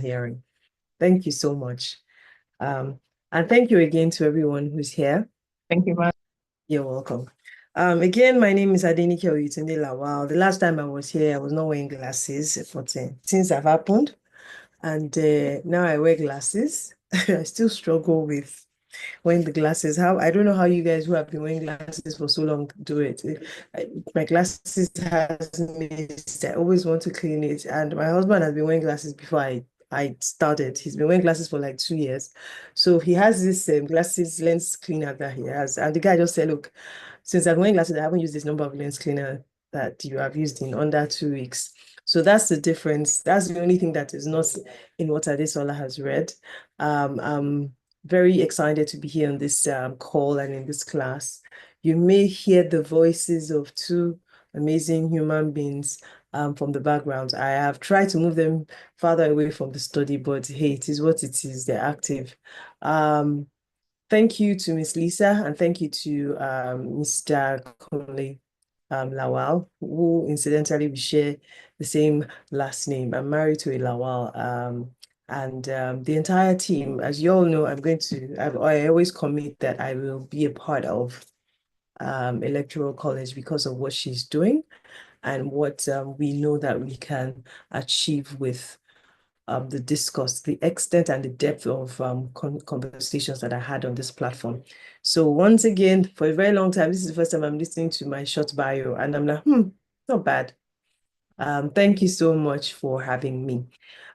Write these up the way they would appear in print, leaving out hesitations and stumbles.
hearing. Thank you so much. And thank you again to everyone who's here. Thank you, ma'am. You're welcome. Again, my name is Adenike Oyetunde Lawal. The last time I was here, I was not wearing glasses, but things have happened, and now I wear glasses. I still struggle with wearing the glasses. How I don't know how you guys who have been wearing glasses for so long do it. My glasses has missed. I always want to clean it, and my husband has been wearing glasses before I started. He's been wearing glasses for like 2 years. So he has this glasses lens cleaner that he has. And the guy just said, look, since I'm wearing glasses, I haven't used this number of lens cleaner that you have used in under 2 weeks. So that's the difference. That's the only thing that is not in what Adesola has read. I'm very excited to be here on this call and in this class. You may hear the voices of two amazing human beings from the background. I have tried to move them farther away from the study, but hey, it is what it is. They're active. Thank you to Miss Lisa, and thank you to Mr. Conley Lawal, who incidentally we share the same last name. I'm married to a Lawal. And the entire team, as you all know, I always commit that I will be a part of Electoral College because of what she's doing and what we know that we can achieve with the discourse, the extent and the depth of conversations that I had on this platform. So once again, for a very long time, this is the first time I'm listening to my short bio, and I'm like, not bad. Thank you so much for having me.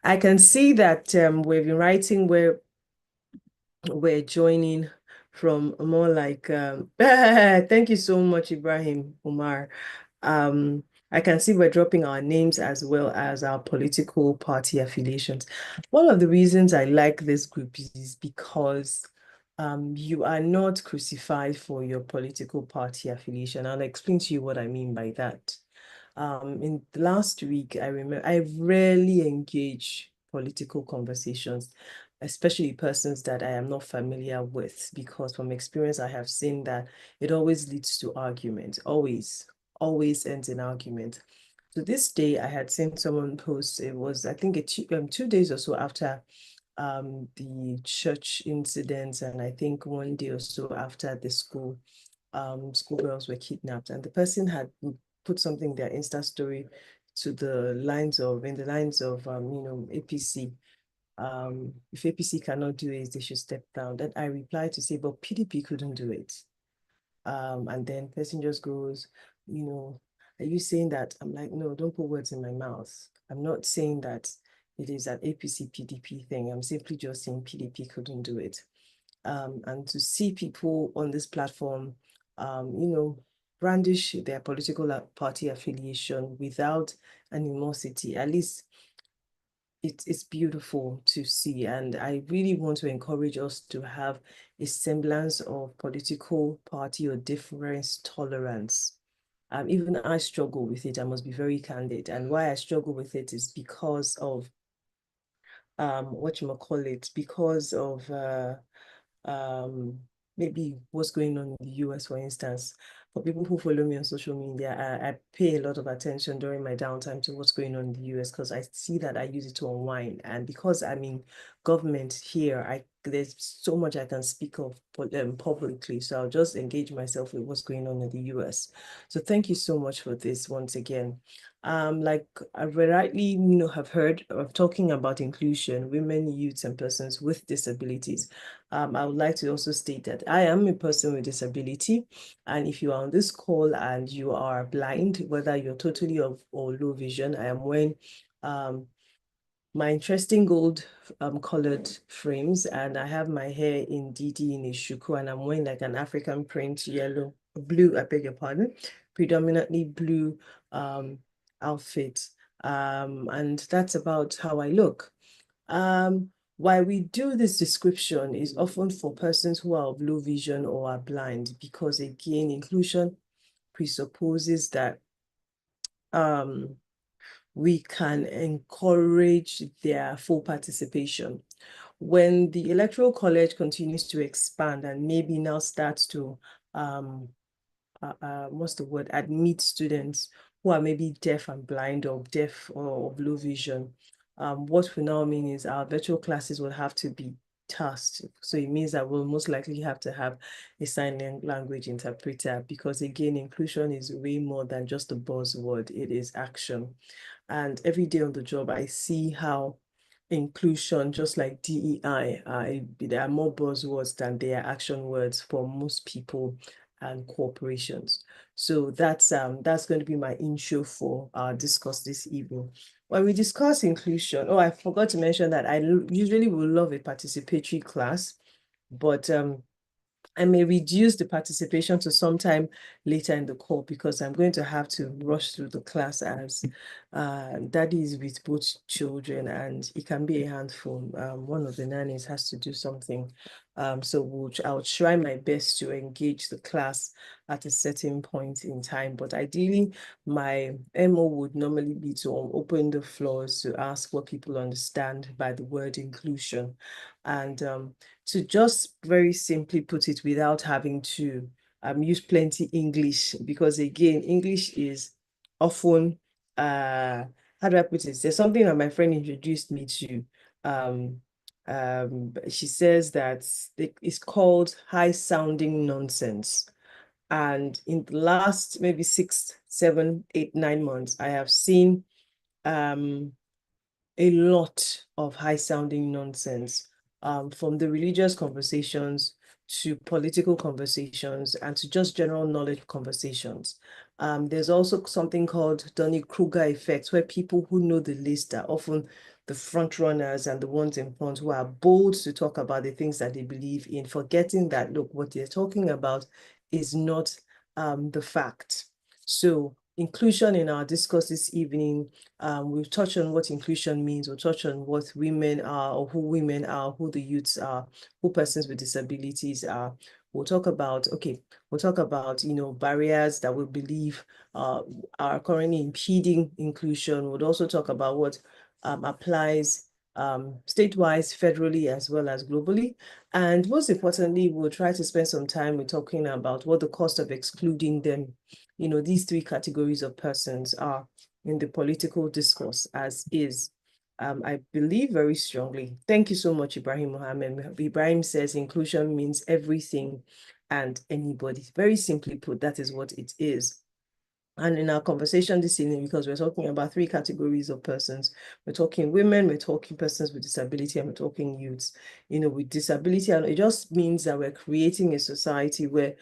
I can see that we've been writing where we're joining from more like thank you so much, Ibrahim Umar. I can see we're dropping our names as well as our political party affiliations. One of the reasons I like this group is because you are not crucified for your political party affiliation. I'll explain to you what I mean by that. In the last week, I remember I rarely engage political conversations, especially persons that I am not familiar with, because from experience, I have seen that it always leads to argument, always ends in argument. So this day, I had seen someone post, it was, I think, 2 days or so after the church incidents, and I think 1 day or so after the schoolgirls were kidnapped, and the person had put something in their Insta story in the lines of APC. If APC cannot do it, they should step down. Then I replied to say, but PDP couldn't do it. And then person just goes, are you saying that? I'm like, no, don't put words in my mouth. I'm not saying that it is an APC PDP thing. I'm simply just saying PDP couldn't do it. And to see people on this platform, brandish their political party affiliation without animosity, at least it's beautiful to see. And I really want to encourage us to have a semblance of political party or difference tolerance. Even I struggle with it, I must be very candid. And why I struggle with it is because of because of maybe what's going on in the US, for instance. For people who follow me on social media, I pay a lot of attention during my downtime to what's going on in the US because I see that I use it to unwind. And because I'm in government here, there's so much I can speak of publicly. So I'll just engage myself with what's going on in the US. So thank you so much for this once again. Like I rightly have heard of talking about inclusion, women, youths, and persons with disabilities. I would like to also state that I am a person with disability, and if you are on this call and you are blind, whether you're totally or low vision, I am wearing my interesting gold colored frames, and I have my hair in DD in a shuku, and I'm wearing like an African print blue, I beg your pardon, predominantly blue outfit. And that's about how I look. Why we do this description is often for persons who are of low vision or are blind, because again, inclusion presupposes that we can encourage their full participation. When the Electoral College continues to expand and maybe now starts to, what's the word, admit students who are maybe deaf and blind or deaf or of low vision, what we now mean is our virtual classes will have to be tasked. So it means that we'll most likely have to have a sign language interpreter, because again, inclusion is way more than just a buzzword. It is action. And every day on the job, I see how inclusion, just like DEI, there are more buzzwords than they are action words for most people and corporations. So that's going to be my intro for our discuss this evening. When we discuss inclusion, oh, I forgot to mention that I usually will love a participatory class, but I may reduce the participation to sometime later in the call, because I'm going to have to rush through the class, as daddy is with both children and it can be a handful. One of the nannies has to do something. So I'll try my best to engage the class at a certain point in time. But ideally, my MO would normally be to open the floors to ask what people understand by the word inclusion. And to just very simply put it, without having to use plenty English, because again, English is often, how do I put it? There's something that my friend introduced me to. She says that it's called high sounding nonsense. And in the last maybe 6, 7, 8, 9 months, I have seen a lot of high sounding nonsense, from the religious conversations to political conversations and to just general knowledge conversations. There's also something called Dunning-Kruger effect, where people who know the list are often the front runners and the ones in front who are bold to talk about the things that they believe in, forgetting that, look, what they're talking about is not the fact. So inclusion in our discourse this evening, we've touched on what inclusion means. We'll touch on what women are, or who women are, who the youths are, who persons with disabilities are. We'll talk about, barriers that we believe are currently impeding inclusion. We'll also talk about what applies statewide, federally, as well as globally. And most importantly, we'll try to spend some time with talking about what the cost of excluding them, these three categories of persons, are in the political discourse as is. I believe very strongly. Thank you so much, Ibrahim Mohammed. Ibrahim says inclusion means everything and anybody. Very simply put, that is what it is. And in our conversation this evening, because we're talking about three categories of persons, we're talking women, we're talking persons with disability, and we're talking youths, with disability. And it just means that we're creating a society where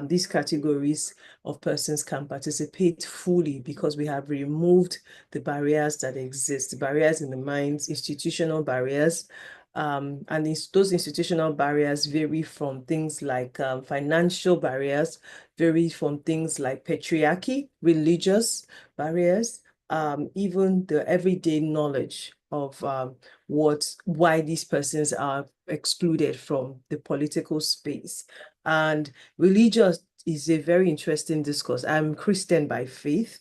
these categories of persons can participate fully, because we have removed the barriers that exist, the barriers in the minds, institutional barriers. And those institutional barriers vary from things like financial barriers, vary from things like patriarchy, religious barriers, even the everyday knowledge of why these persons are excluded from the political space. And religious is a very interesting discourse. I'm Christian by faith.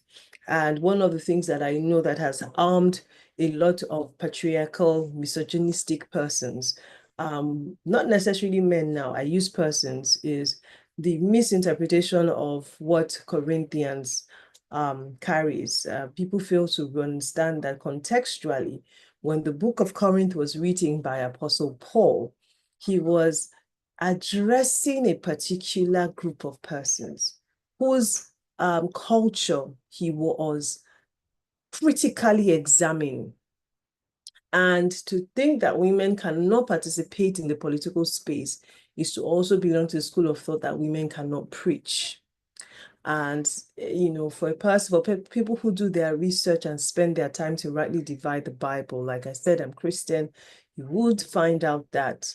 And one of the things that I know that has armed a lot of patriarchal, misogynistic persons, not necessarily men now, I use persons, is the misinterpretation of what Corinthians carries. People fail to understand that contextually, when the book of Corinth was written by Apostle Paul, he was addressing a particular group of persons whose culture he was critically examining. And to think that women cannot participate in the political space is to also belong to the school of thought that women cannot preach. And, for people who do their research and spend their time to rightly divide the Bible, like I said, I'm Christian, you would find out that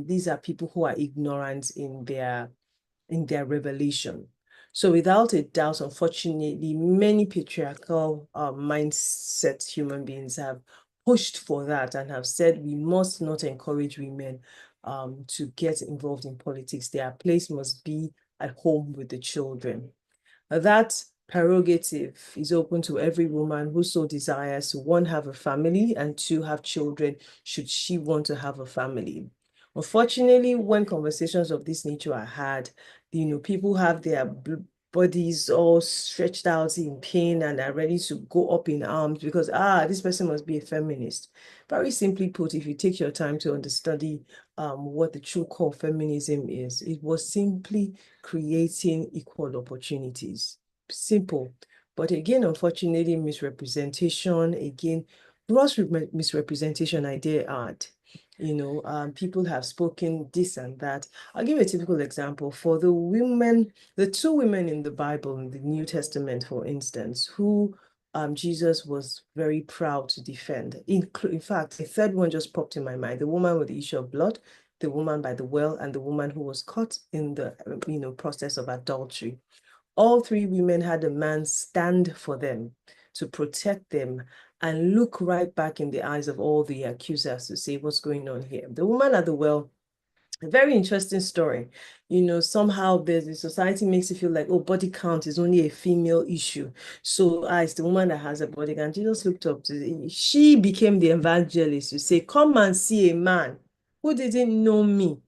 these are people who are ignorant in their revelation. So without a doubt, unfortunately, many patriarchal mindset human beings have pushed for that and have said we must not encourage women to get involved in politics. Their place must be at home with the children. That prerogative is open to every woman who so desires to, one, have a family, and two, have children, should she want to have a family. Unfortunately, when conversations of this nature are had, people have their bodies all stretched out in pain and are ready to go up in arms because, this person must be a feminist. Very simply put, if you take your time to understudy what the true core of feminism is, it was simply creating equal opportunities. Simple. But again, unfortunately, misrepresentation, again, gross misrepresentation, I dare add. People have spoken this and that. I'll give a typical example. For the two women in the Bible, in the New Testament, for instance, who Jesus was very proud to defend. In fact, a third one just popped in my mind, the woman with the issue of blood, the woman by the well, and the woman who was caught in the process of adultery. All three women had a man stand for them to protect them and look right back in the eyes of all the accusers to say what's going on here. The woman at the well, a very interesting story. Somehow the society makes it feel like, oh, body count is only a female issue. So it's the woman that has a body count. Jesus looked up to, she became the evangelist to say, come and see a man who didn't know me,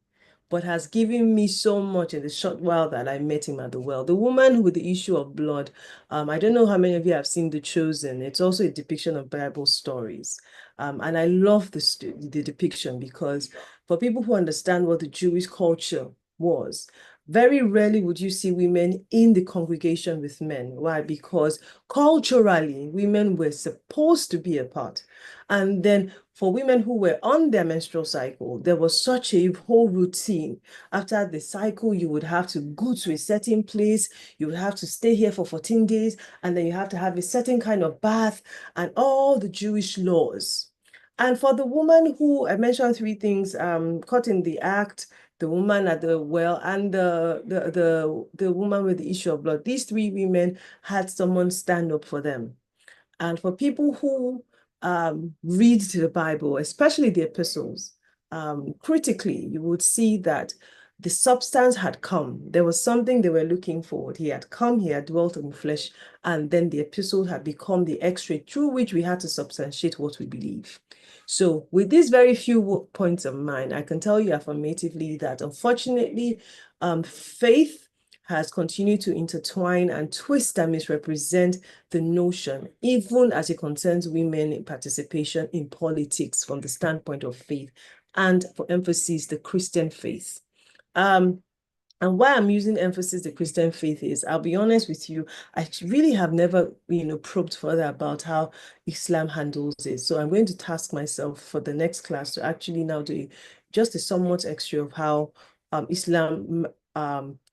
but has given me so much in the short while that I met him at the well. The woman with the issue of blood, I don't know how many of you have seen The Chosen. It's also a depiction of Bible stories. And I love the depiction because for people who understand what the Jewish culture was, very rarely would you see women in the congregation with men. Why? Because culturally, women were supposed to be apart. And then for women who were on their menstrual cycle, there was such a whole routine. After the cycle, you would have to go to a certain place, you would have to stay here for 14 days, and then you have to have a certain kind of bath and all the Jewish laws. And for the woman who, I mentioned three things, caught in the act, the woman at the well, and the woman with the issue of blood, these three women had someone stand up for them. And for people who read the Bible, especially the epistles, critically, you would see that the substance had come. There was something they were looking for. He had come, he had dwelt in flesh, and then the epistle had become the x-ray through which we had to substantiate what we believe. So with these very few points of mine, I can tell you affirmatively that unfortunately, faith has continued to intertwine and twist and misrepresent the notion, even as it concerns women in participation in politics from the standpoint of faith, and for emphasis, the Christian faith. And why I'm using emphasis the Christian faith is, I'll be honest with you, I really have never, probed further about how Islam handles it. So I'm going to task myself for the next class to actually now do just a somewhat extra of how Islam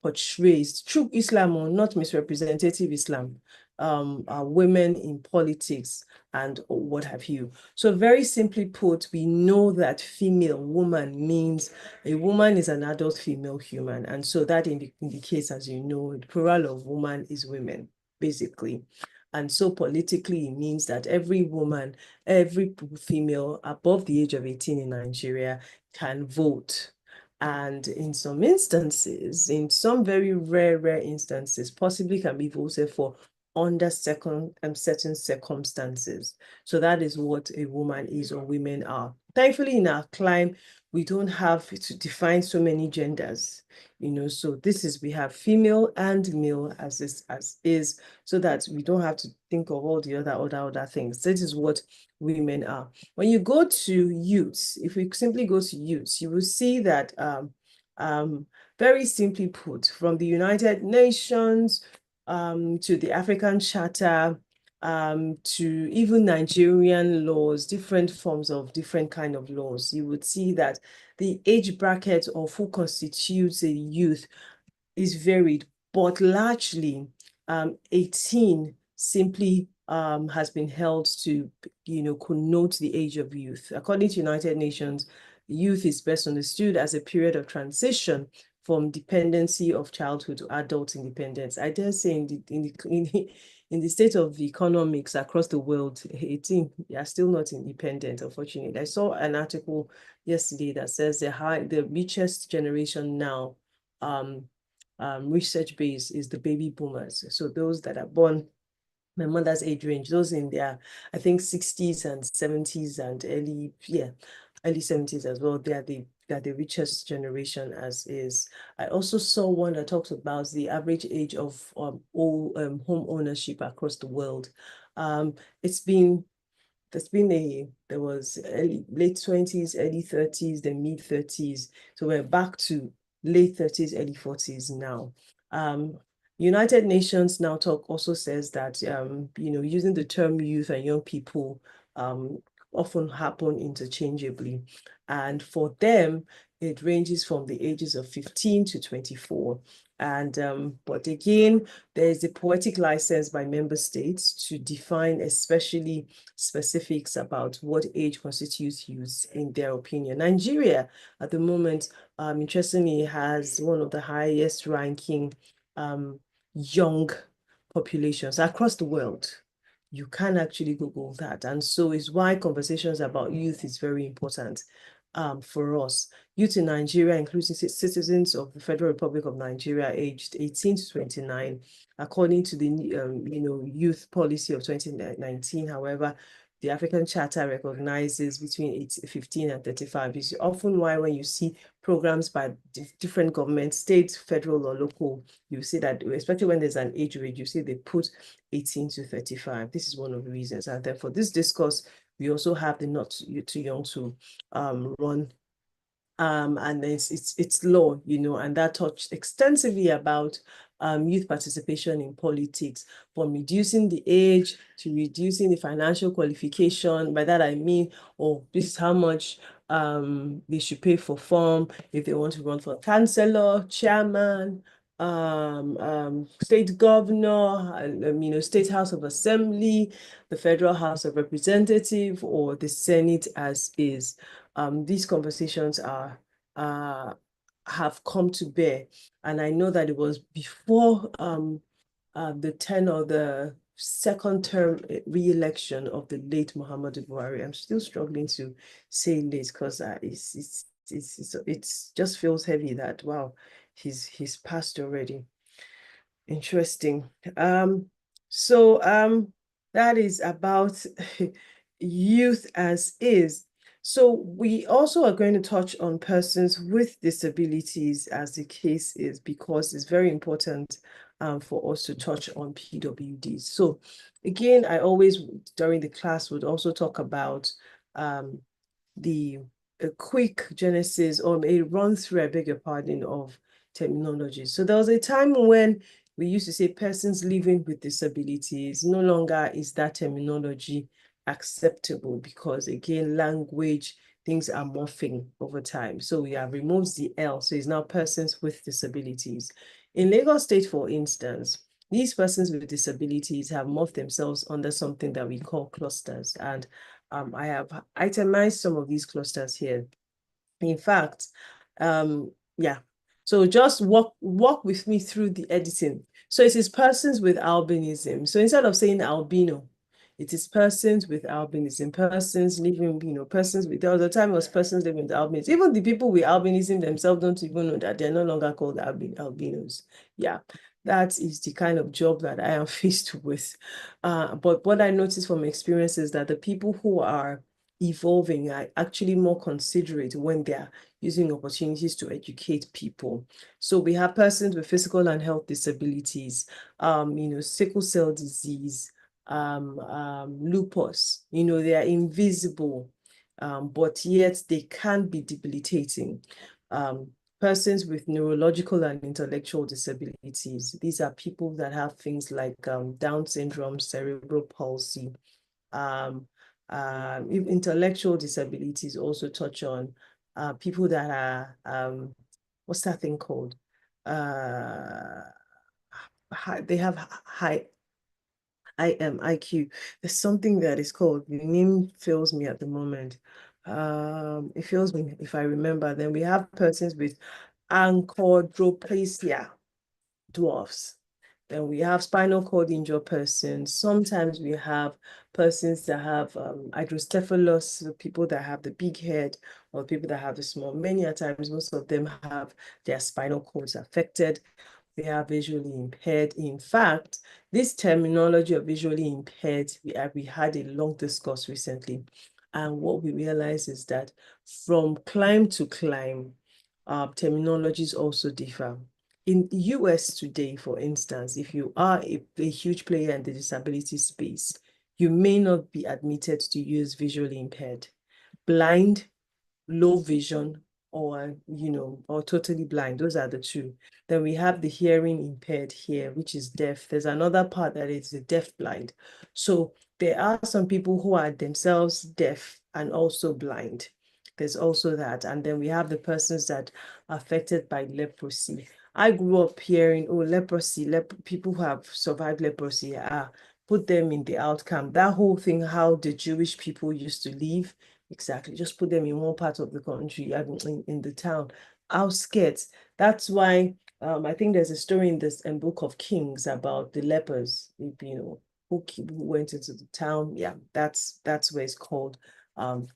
portrays true Islam, or not misrepresentative Islam, women in politics and what have you. So very simply put, we know that female woman means a woman is an adult female human. And so that indicates, as you know, the plural of woman is women, basically. And so politically, it means that every woman, every female above the age of 18 in Nigeria can vote. And in some instances, in some very rare instances, possibly can be voted for under certain circumstances. So that is what a woman is, or women are. Thankfully, in our climb, we don't have to define so many genders, so we have female and male as is, so that we don't have to think of all the other things. This is what women are. When you go to youths, if we simply go to youths, you will see that very simply put, from the United Nations to the African Charter, to even Nigerian laws, different forms of different kind of laws, you would see that the age bracket of who constitutes a youth is varied, but largely 18 simply has been held to, connote the age of youth. According to United Nations, youth is best understood as a period of transition from dependency of childhood to adult independence. I dare say in the state of economics across the world, 18 are still not independent, unfortunately. I saw an article yesterday that says the richest generation now, research base, is the baby boomers. So those that are born my mother's age range, those in their, I think, 60s and 70s and early 70s as well. They are the that the richest generation as is. I also saw one that talks about the average age of home ownership across the world. It's been there was late 20s, early 30s, then mid 30s. So we're back to late 30s, early 40s now. United Nations now also says that using the term youth and young people often happen interchangeably. And for them, it ranges from the ages of 15 to 24. And but again, there is a poetic license by member states to define especially specifics about what age constitutes youth in their opinion. Nigeria at the moment, interestingly, has one of the highest ranking young populations across the world. You can actually Google that. And so is why conversations about youth is very important for us. Youth in Nigeria, including citizens of the Federal Republic of Nigeria aged 18 to 29, according to the youth policy of 2019. However, the African Charter recognizes between 15 and 35. It's often why when you see programs by different governments, state, federal, or local, you see that, especially when there's an age range, you see they put 18 to 35. This is one of the reasons. And then for this discourse, we also have the not too young to run and it's law, and that touched extensively about youth participation in politics, from reducing the age to reducing the financial qualification. By that I mean, this is how much they should pay for form if they want to run for councillor, chairman, state governor, state House of Assembly, the Federal House of Representative, or the Senate as is. These conversations have come to bear. And I know that it was before the the second term re-election of the late Muhammadu Buhari. I'm still struggling to say late because it just feels heavy that, wow, he's passed already. Interesting. So that is about youth as is. So we also are going to touch on persons with disabilities as the case is, because it's very important for us to touch on PWDs. So again, I always, during the class, would also talk about a quick genesis or a run through, I beg your pardon, of terminology. So there was a time when we used to say persons living with disabilities. No longer is that terminology acceptable because, again, language, things are morphing over time. So we have removed the L, so it's now persons with disabilities. In Lagos State, for instance, these persons with disabilities have morphed themselves under something that we call clusters. And I have itemized some of these clusters here. In fact, yeah. So just walk with me through the editing. So it is persons with albinism. So instead of saying albino, it is persons with albinism, persons living, persons with, there was a time it was persons living with albinism. Even the people with albinism themselves don't even know that they're no longer called albinos. Yeah, that is the kind of job that I am faced with. But what I noticed from experience is that the people who are evolving are actually more considerate when they're using opportunities to educate people. So we have persons with physical and health disabilities, sickle cell disease, lupus, they are invisible, but yet they can be debilitating. Persons with neurological and intellectual disabilities. These are people that have things like Down syndrome, cerebral palsy, intellectual disabilities also touch on people that are, what's that thing called? They have high IQ. There's something that is called, the name fails me at the moment. It fails me if I remember. Then we have persons with achondroplasia, dwarfs. Then we have spinal cord injured persons. Sometimes we have persons that have hydrocephalus, so people that have the big head, or people that have the small. Many a times, most of them have their spinal cords affected. They are visually impaired. In fact, this terminology of visually impaired, we had a long discourse recently. And what we realize is that from clime to clime, terminologies also differ. In the US today, for instance, if you are a huge player in the disability space, you may not be admitted to use visually impaired, blind, low vision, or or totally blind. Those are the two. Then we have the hearing impaired here, which is deaf. There's another part that is the deaf blind. So there are some people who are themselves deaf and also blind. There's also that. And then we have the persons that are affected by leprosy. I grew up hearing, oh, leprosy, people who have survived leprosy, put them in the outcome. That whole thing, how the Jewish people used to live, exactly, just put them in one part of the country, in the town, outskirts. That's why I think there's a story in this Book of Kings about the lepers, who went into the town. Yeah, that's where it's called.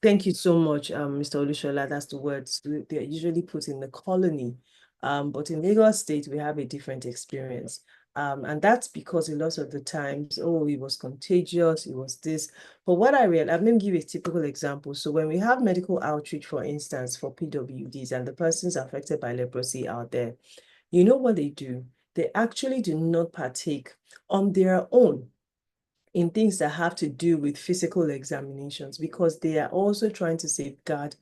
Thank you so much, Mr. Olushola. That's the words. They're usually put in the colony. But in Lagos State, we have a different experience. And that's because a lot of the times, oh, it was contagious, it was this. But what I realized, I'm going to give you a typical example. So when we have medical outreach, for instance, for PWDs and the persons affected by leprosy out there, you know what they do? They actually do not partake on their own in things that have to do with physical examinations, because they are also trying to safeguard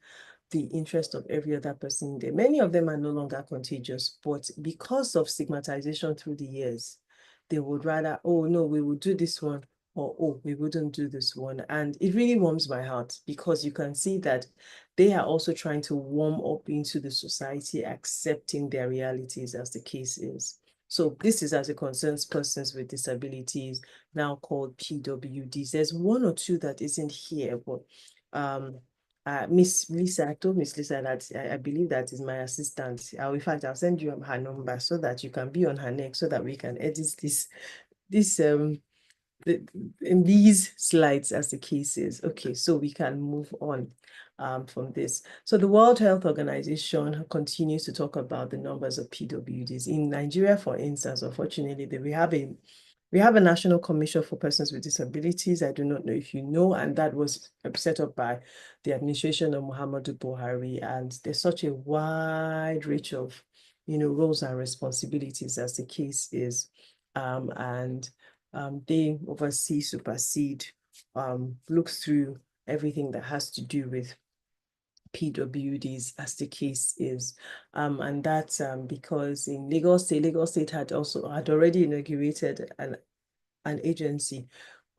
the interest of every other person there. Many of them are no longer contagious, but because of stigmatization through the years, they would rather, oh no, we will do this one, or oh, we wouldn't do this one. And it really warms my heart, because you can see that they are also trying to warm up into the society, accepting their realities as the case is. So this is as it concerns persons with disabilities, now called PWDs. There's one or two that isn't here, but Miss Lisa, I told Miss Lisa that I believe that is my assistant. In fact, I'll send you her number so that you can be on her neck, so that we can edit this in these slides as the case is. Okay, so we can move on from this. So the World Health Organization continues to talk about the numbers of PWDs. In Nigeria, for instance, unfortunately, we have a National Commission for Persons with Disabilities. I do not know if you know, and that was set up by the administration of Muhammadu Buhari. And there's such a wide range of, roles and responsibilities as the case is. They oversee, supersede, look through everything that has to do with PWDs as the case is. And that's because in Lagos State had already inaugurated an agency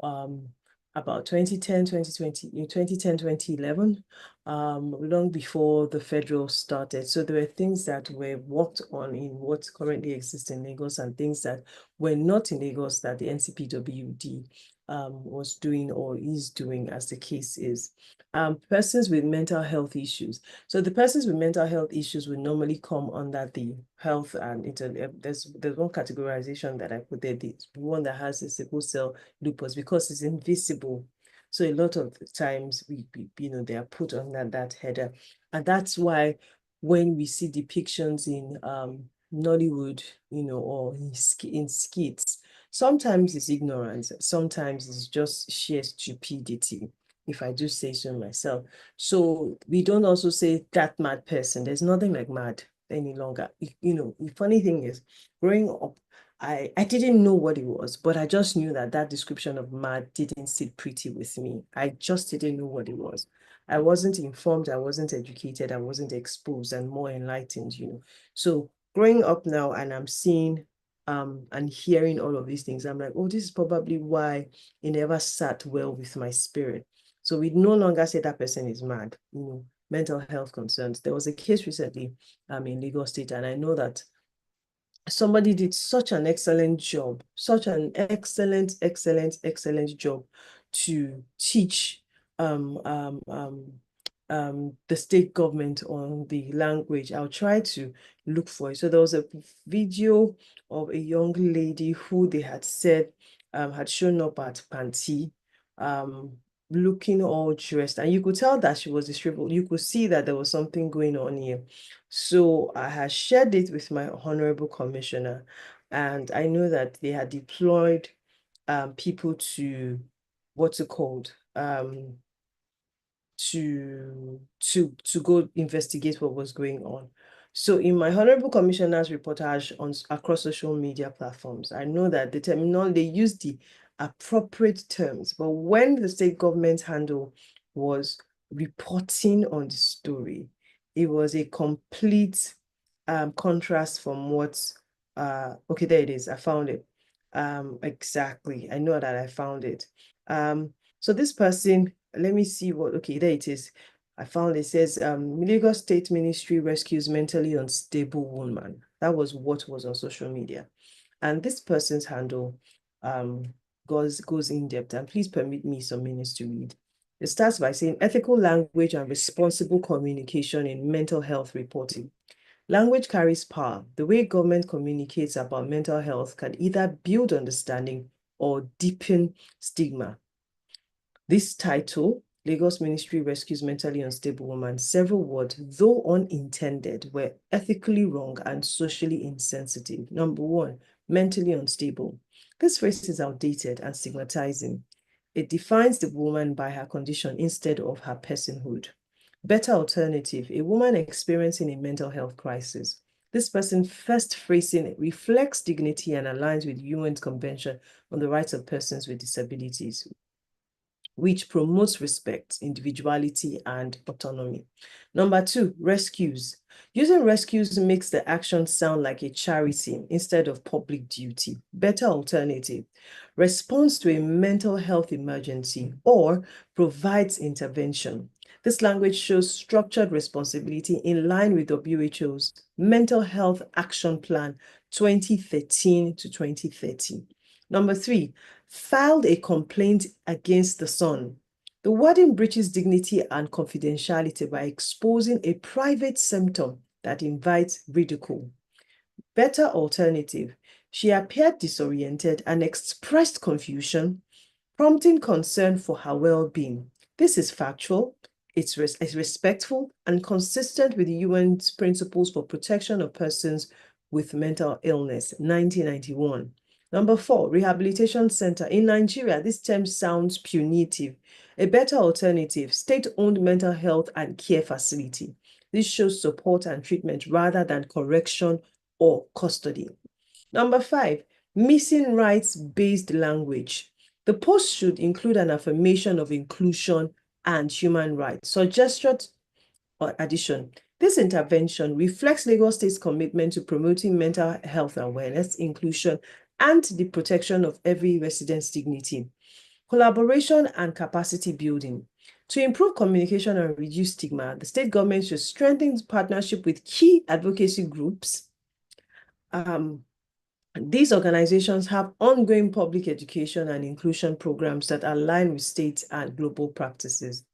about 2010, 2020, 2010, 2011, long before the federal started. So there were things that were worked on in what currently exists in Lagos, and things that were not in Lagos that the NCPWD was doing or is doing, as the case is. Persons with mental health issues. So the persons with mental health issues will normally come under the health and there's one categorization that I put there, the one that has the sickle cell lupus, because it's invisible. So a lot of the times they are put under that header. And that's why when we see depictions in Nollywood, or in skits, sometimes it's ignorance, sometimes it's just sheer stupidity, if I do say so myself. So we don't also say that mad person. There's nothing like mad any longer. The funny thing is, growing up, I didn't know what it was, but I just knew that description of mad didn't sit pretty with me. I just didn't know what it was. I wasn't informed, I wasn't educated, I wasn't exposed and more enlightened. So growing up now, and I'm seeing and hearing all of these things, I'm like, oh, this is probably why it never sat well with my spirit. So we no longer say that person is mad, mental health concerns. There was a case recently in Lagos State, and I know that somebody did such an excellent job, such an excellent, excellent, excellent job to teach the state government on the language. I'll try to look for it. So there was a video of a young lady who they had said had shown up at Panti, looking all dressed, and you could tell that she was disheveled. You could see that there was something going on here. So I had shared it with my honorable commissioner, and I know that they had deployed people to, what's it called, to go investigate what was going on. So in my Honorable Commissioner's reportage on across social media platforms, I know that the terminology, they use the appropriate terms, but when the state government handle was reporting on the story, it was a complete contrast from what okay, there it is. I found it. Exactly. I know that I found it. So this person, let me see what, okay, there it is. I found it says Lagos State Ministry rescues mentally unstable woman. That was what was on social media. And this person's handle goes in depth. And please permit me some minutes to read. It starts by saying ethical language and responsible communication in mental health reporting. Language carries power. The way government communicates about mental health can either build understanding or deepen stigma. This title, Lagos Ministry Rescues Mentally Unstable Woman, several words, though unintended, were ethically wrong and socially insensitive. Number one, mentally unstable. This phrase is outdated and stigmatizing. It defines the woman by her condition instead of her personhood. Better alternative, a woman experiencing a mental health crisis. This person first phrasing it reflects dignity and aligns with UN's Convention on the Rights of Persons with Disabilities, which promotes respect, individuality, and autonomy. Number two, rescues. Using rescues makes the action sound like a charity instead of public duty. Better alternative, responds to a mental health emergency or provides intervention. This language shows structured responsibility in line with WHO's Mental Health Action Plan 2013 to 2030. Number three, filed a complaint against the son. The wording breaches dignity and confidentiality by exposing a private symptom that invites ridicule. Better alternative, she appeared disoriented and expressed confusion, prompting concern for her well-being. This is factual, it's respectful, and consistent with the UN's Principles for Protection of Persons with Mental Illness, 1991. Number four, rehabilitation center. In Nigeria, this term sounds punitive. A better alternative, state-owned mental health and care facility. This shows support and treatment rather than correction or custody. Number five, missing rights-based language. The post should include an affirmation of inclusion and human rights. Suggestion or addition. This intervention reflects Lagos State's commitment to promoting mental health awareness, inclusion, and the protection of every resident's dignity. Collaboration and capacity building. To improve communication and reduce stigma, the state government should strengthen partnership with key advocacy groups. These organizations have ongoing public education and inclusion programs that align with state and global practices.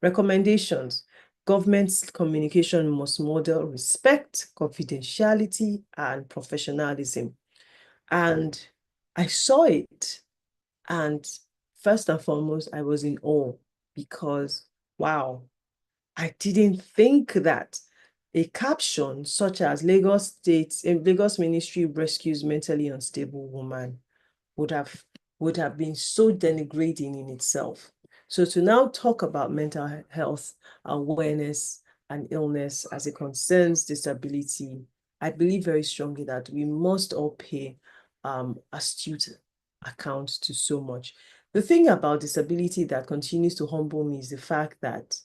Recommendations. Government's communication must model respect, confidentiality, and professionalism. And I saw it, and first and foremost, I was in awe because, wow, I didn't think that a caption such as Lagos Ministry rescues mentally unstable woman would have been so denigrating in itself. So to now talk about mental health awareness and illness as it concerns disability, I believe very strongly that we must all pay astute account to so much. The thing about disability that continues to humble me is the fact that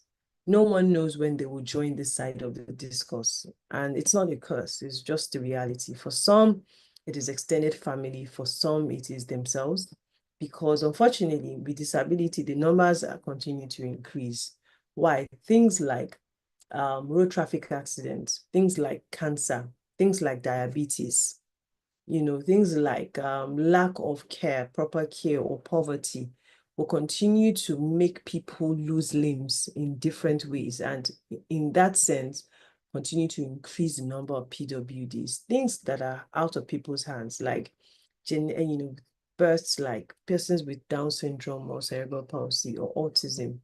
no one knows when they will join this side of the discourse. And it's not a curse, it's just the reality. For some, it is extended family. For some, it is themselves. Because unfortunately, with disability, the numbers are continuing to increase. Why? Things like road traffic accidents, things like cancer, things like diabetes, things like lack of care, proper care, or poverty will continue to make people lose limbs in different ways. And in that sense, continue to increase the number of PWDs, things that are out of people's hands, like, births like persons with Down syndrome or cerebral palsy or autism,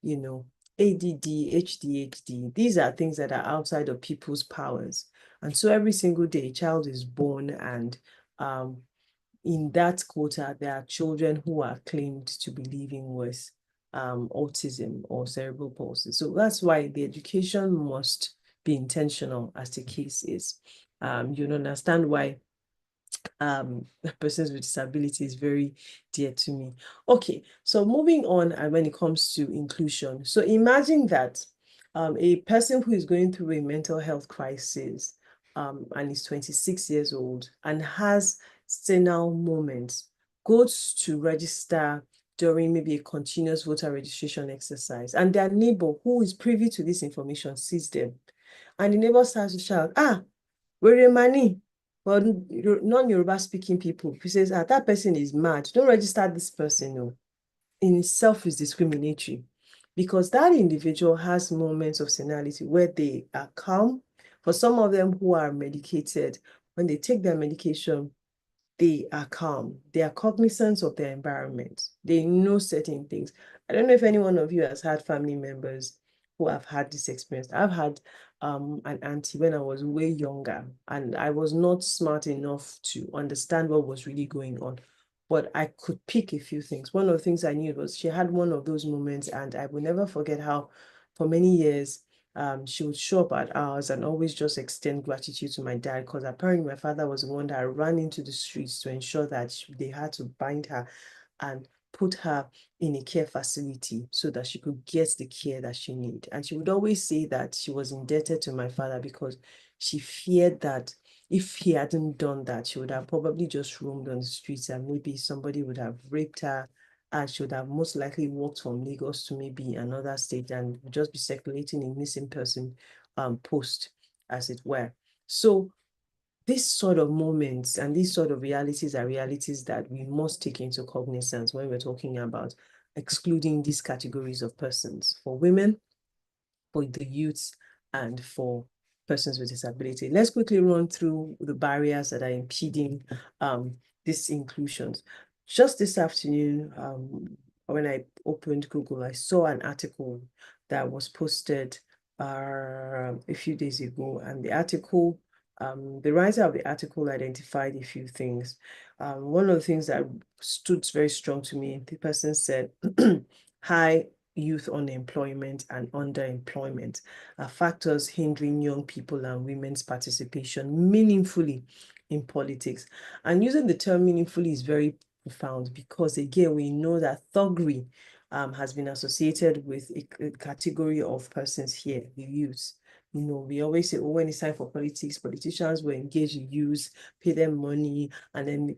ADD, HDHD. These are things that are outside of people's powers. And so every single day, a child is born, and in that quota, there are children who are claimed to be living worse autism or cerebral palsy. So that's why the education must be intentional as the case is. You understand why persons with disability is very dear to me. Okay, so moving on, and when it comes to inclusion, so imagine that a person who is going through a mental health crisis and is 26 years old and has senile moments, goes to register during maybe a continuous voter registration exercise, and their neighbor who is privy to this information sees them, and the neighbor starts to shout, where money? But non-Yoruba speaking people, he says, that person is mad. Don't register this person. No. In itself is discriminatory, because that individual has moments of senility where they are calm. For some of them who are medicated, when they take their medication, they are calm. They are cognizant of their environment. They know certain things. I don't know if any one of you has had family members who have had this experience. I've had an auntie when I was way younger, and I was not smart enough to understand what was really going on. But I could pick a few things. One of the things I knew was she had one of those moments, and I will never forget how, for many years, she would show up at ours and always just extend gratitude to my dad, because apparently my father was the one that ran into the streets to ensure that they had to bind her and put her in a care facility so that she could get the care that she needed. And she would always say that she was indebted to my father because she feared that if he hadn't done that, she would have probably just roamed on the streets and maybe somebody would have raped her, and she would have most likely walked from Lagos to maybe another state and just be circulating in missing person post, as it were. So these sort of moments and these sort of realities are realities that we must take into cognizance when we're talking about excluding these categories of persons. For women, for the youths, and for persons with disability. Let's quickly run through the barriers that are impeding these inclusions. Just this afternoon, when I opened Google, I saw an article that was posted a few days ago, and the article, the writer of the article identified a few things. One of the things that stood very strong to me, the person said, high youth unemployment and underemployment are factors hindering young people and women's participation meaningfully in politics. And using the term meaningfully is very profound, because again, we know that thuggery has been associated with a category of persons here, the youth. We always say, oh, when it's time for politics, politicians will engage the youth, pay them money, and then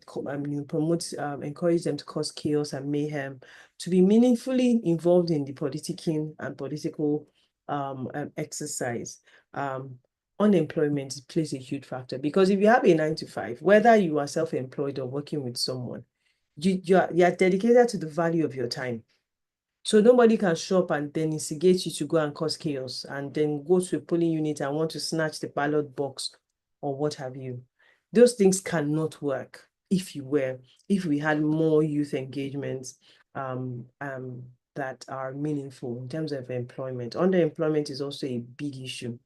promote, encourage them to cause chaos and mayhem. To be meaningfully involved in the politicking and political exercise, unemployment plays a huge factor, because if you have a 9 to 5, whether you are self-employed or working with someone, you are dedicated to the value of your time. So nobody can show up and then instigate you to go and cause chaos and then go to a polling unit and want to snatch the ballot box or what have you. Those things cannot work if we had more youth engagements that are meaningful in terms of employment. Underemployment is also a big issue.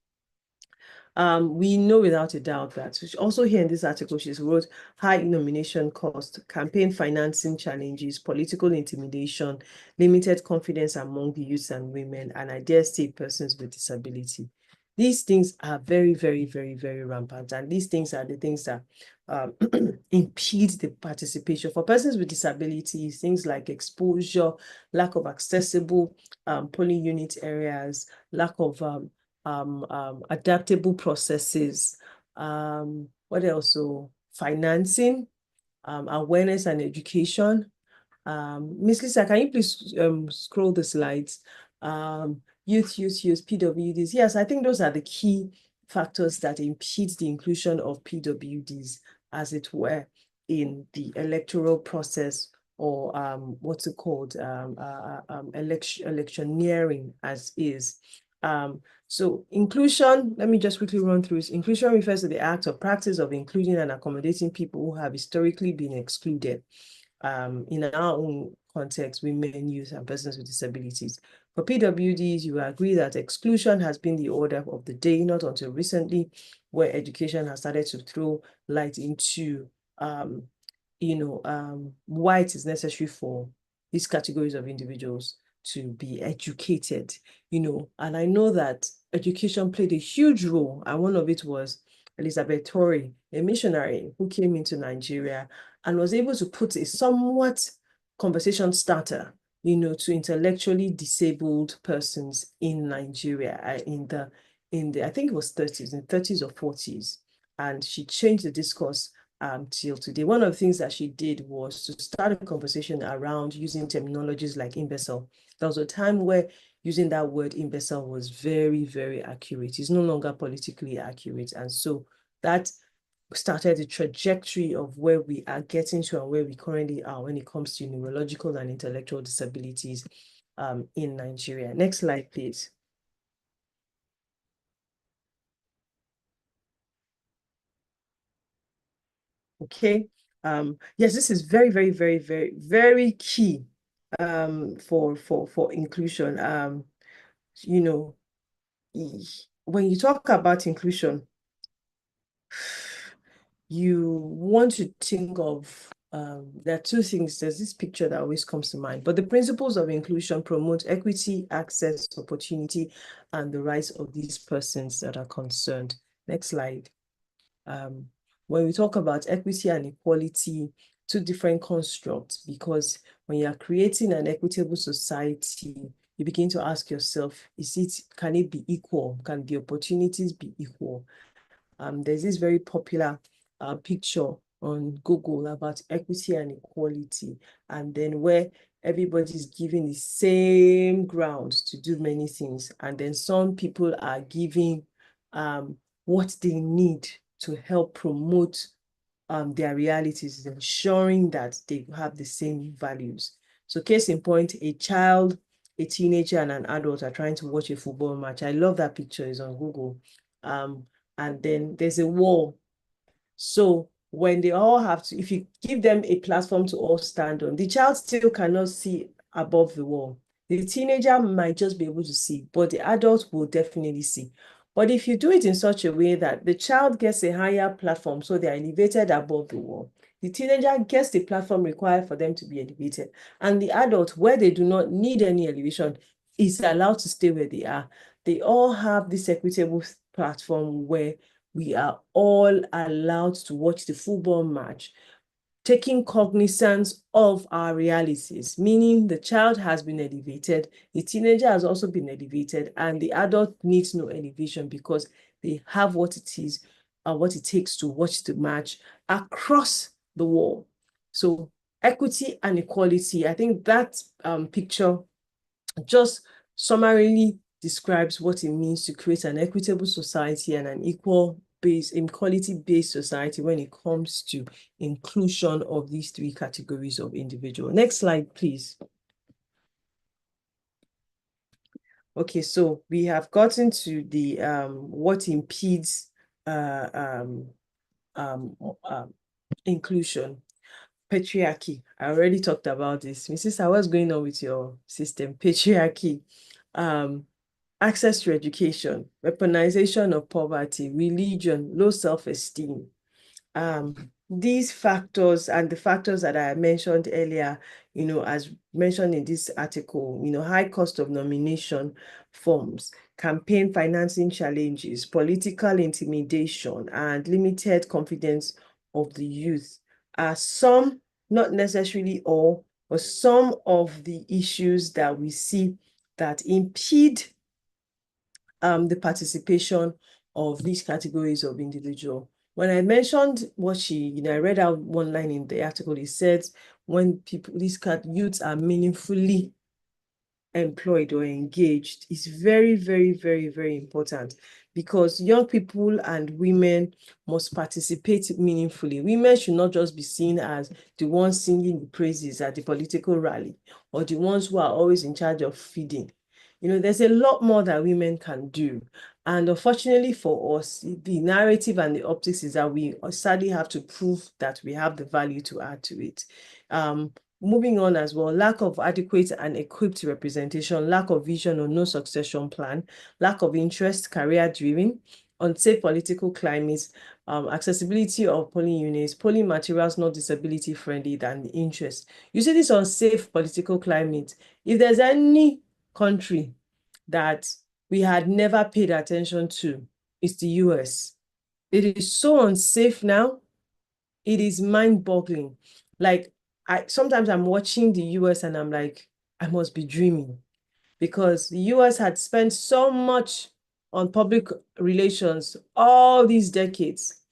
We know without a doubt that, also here in this article, she wrote high nomination cost, campaign financing challenges, political intimidation, limited confidence among the youths and women, and I dare say persons with disability. These things are very, very, very, very rampant. And these things are the things that impede the participation. For persons with disabilities, things like exposure, lack of accessible polling unit areas, lack of adaptable processes. What else? So financing, awareness and education. Miss Lisa, can you please scroll the slides? Youth, PWDs. Yes, I think those are the key factors that impede the inclusion of PWDs, as it were, in the electoral process, or what's it called, electioneering as is. So inclusion, let me just quickly run through this. Inclusion refers to the act or practice of including and accommodating people who have historically been excluded. In our own context, women, youth, and persons with disabilities. For PWDs, you agree that exclusion has been the order of the day, not until recently, where education has started to throw light into, why it is necessary for these categories of individuals to be educated, and I know that education played a huge role, and one of it was Elizabeth Torrey, a missionary who came into Nigeria and was able to put a somewhat conversation starter, to intellectually disabled persons in Nigeria in the I think it was 30s, in 30s or 40s. And she changed the discourse till today. One of the things that she did was to start a conversation around using terminologies like imbecile. There was a time where using that word imbecile was very, very accurate. It's no longer politically accurate. And so that started the trajectory of where we are getting to and where we currently are when it comes to neurological and intellectual disabilities in Nigeria. Next slide, please. Okay. Yes, this is very, very, very, very, very key for inclusion. You know, when you talk about inclusion, you want to think of there are two things. There's this picture that always comes to mind, but the principles of inclusion promote equity, access, opportunity, and the rights of these persons that are concerned. Next slide. When we talk about equity and equality, two different constructs, because when you are creating an equitable society, you begin to ask yourself, can it be equal? Can the opportunities be equal? There's this very popular picture on Google about equity and equality, and then where everybody's given the same ground to do many things, and then some people are giving what they need to help promote their realities, ensuring that they have the same values. So case in point, a child, a teenager, and an adult are trying to watch a football match. I love that picture, it's on Google. And then there's a wall. So when they all have to, if you give them a platform to all stand on, the child still cannot see above the wall. The teenager might just be able to see, but the adult will definitely see. But if you do it in such a way that the child gets a higher platform, so they're elevated above the wall, the teenager gets the platform required for them to be elevated, and the adult, where they do not need any elevation, is allowed to stay where they are. They all have this equitable platform where we are all allowed to watch the football match, taking cognizance of our realities, meaning the child has been elevated, the teenager has also been elevated, and the adult needs no elevation because they have what it is, what it takes to watch the match across the wall. So equity and equality, I think that picture just summarily describes what it means to create an equitable society and an equality-based society when it comes to inclusion of these three categories of individual. Next slide, please. Okay, so we have gotten to the what impedes inclusion. Patriarchy. I already talked about this. Mrs. What's going on with your system? Patriarchy. Access to education, weaponization of poverty, religion, low self-esteem. These factors and the factors that I mentioned earlier, as mentioned in this article, high cost of nomination forms, campaign financing challenges, political intimidation, and limited confidence of the youth are some, not necessarily all, but some of the issues that we see that impede the participation of these categories of individual. When I mentioned what I read out one line in the article, it said when these youths are meaningfully employed or engaged is very, very, very, very important, because young people and women must participate meaningfully. Women should not just be seen as the ones singing the praises at the political rally or the ones who are always in charge of feeding. There's a lot more that women can do. And unfortunately for us, the narrative and the optics is that we sadly have to prove that we have the value to add to it. Moving on as well, lack of adequate and equipped representation, lack of vision or no succession plan, lack of interest, career driven, unsafe political climate, accessibility of polling units, polling materials not disability friendly than the interest. You see this unsafe political climate. If there's any country that we had never paid attention to, it's the US. It is so unsafe now. It is mind-boggling. Like, sometimes I'm watching the US and I'm like, I must be dreaming, because the US had spent so much on public relations all these decades.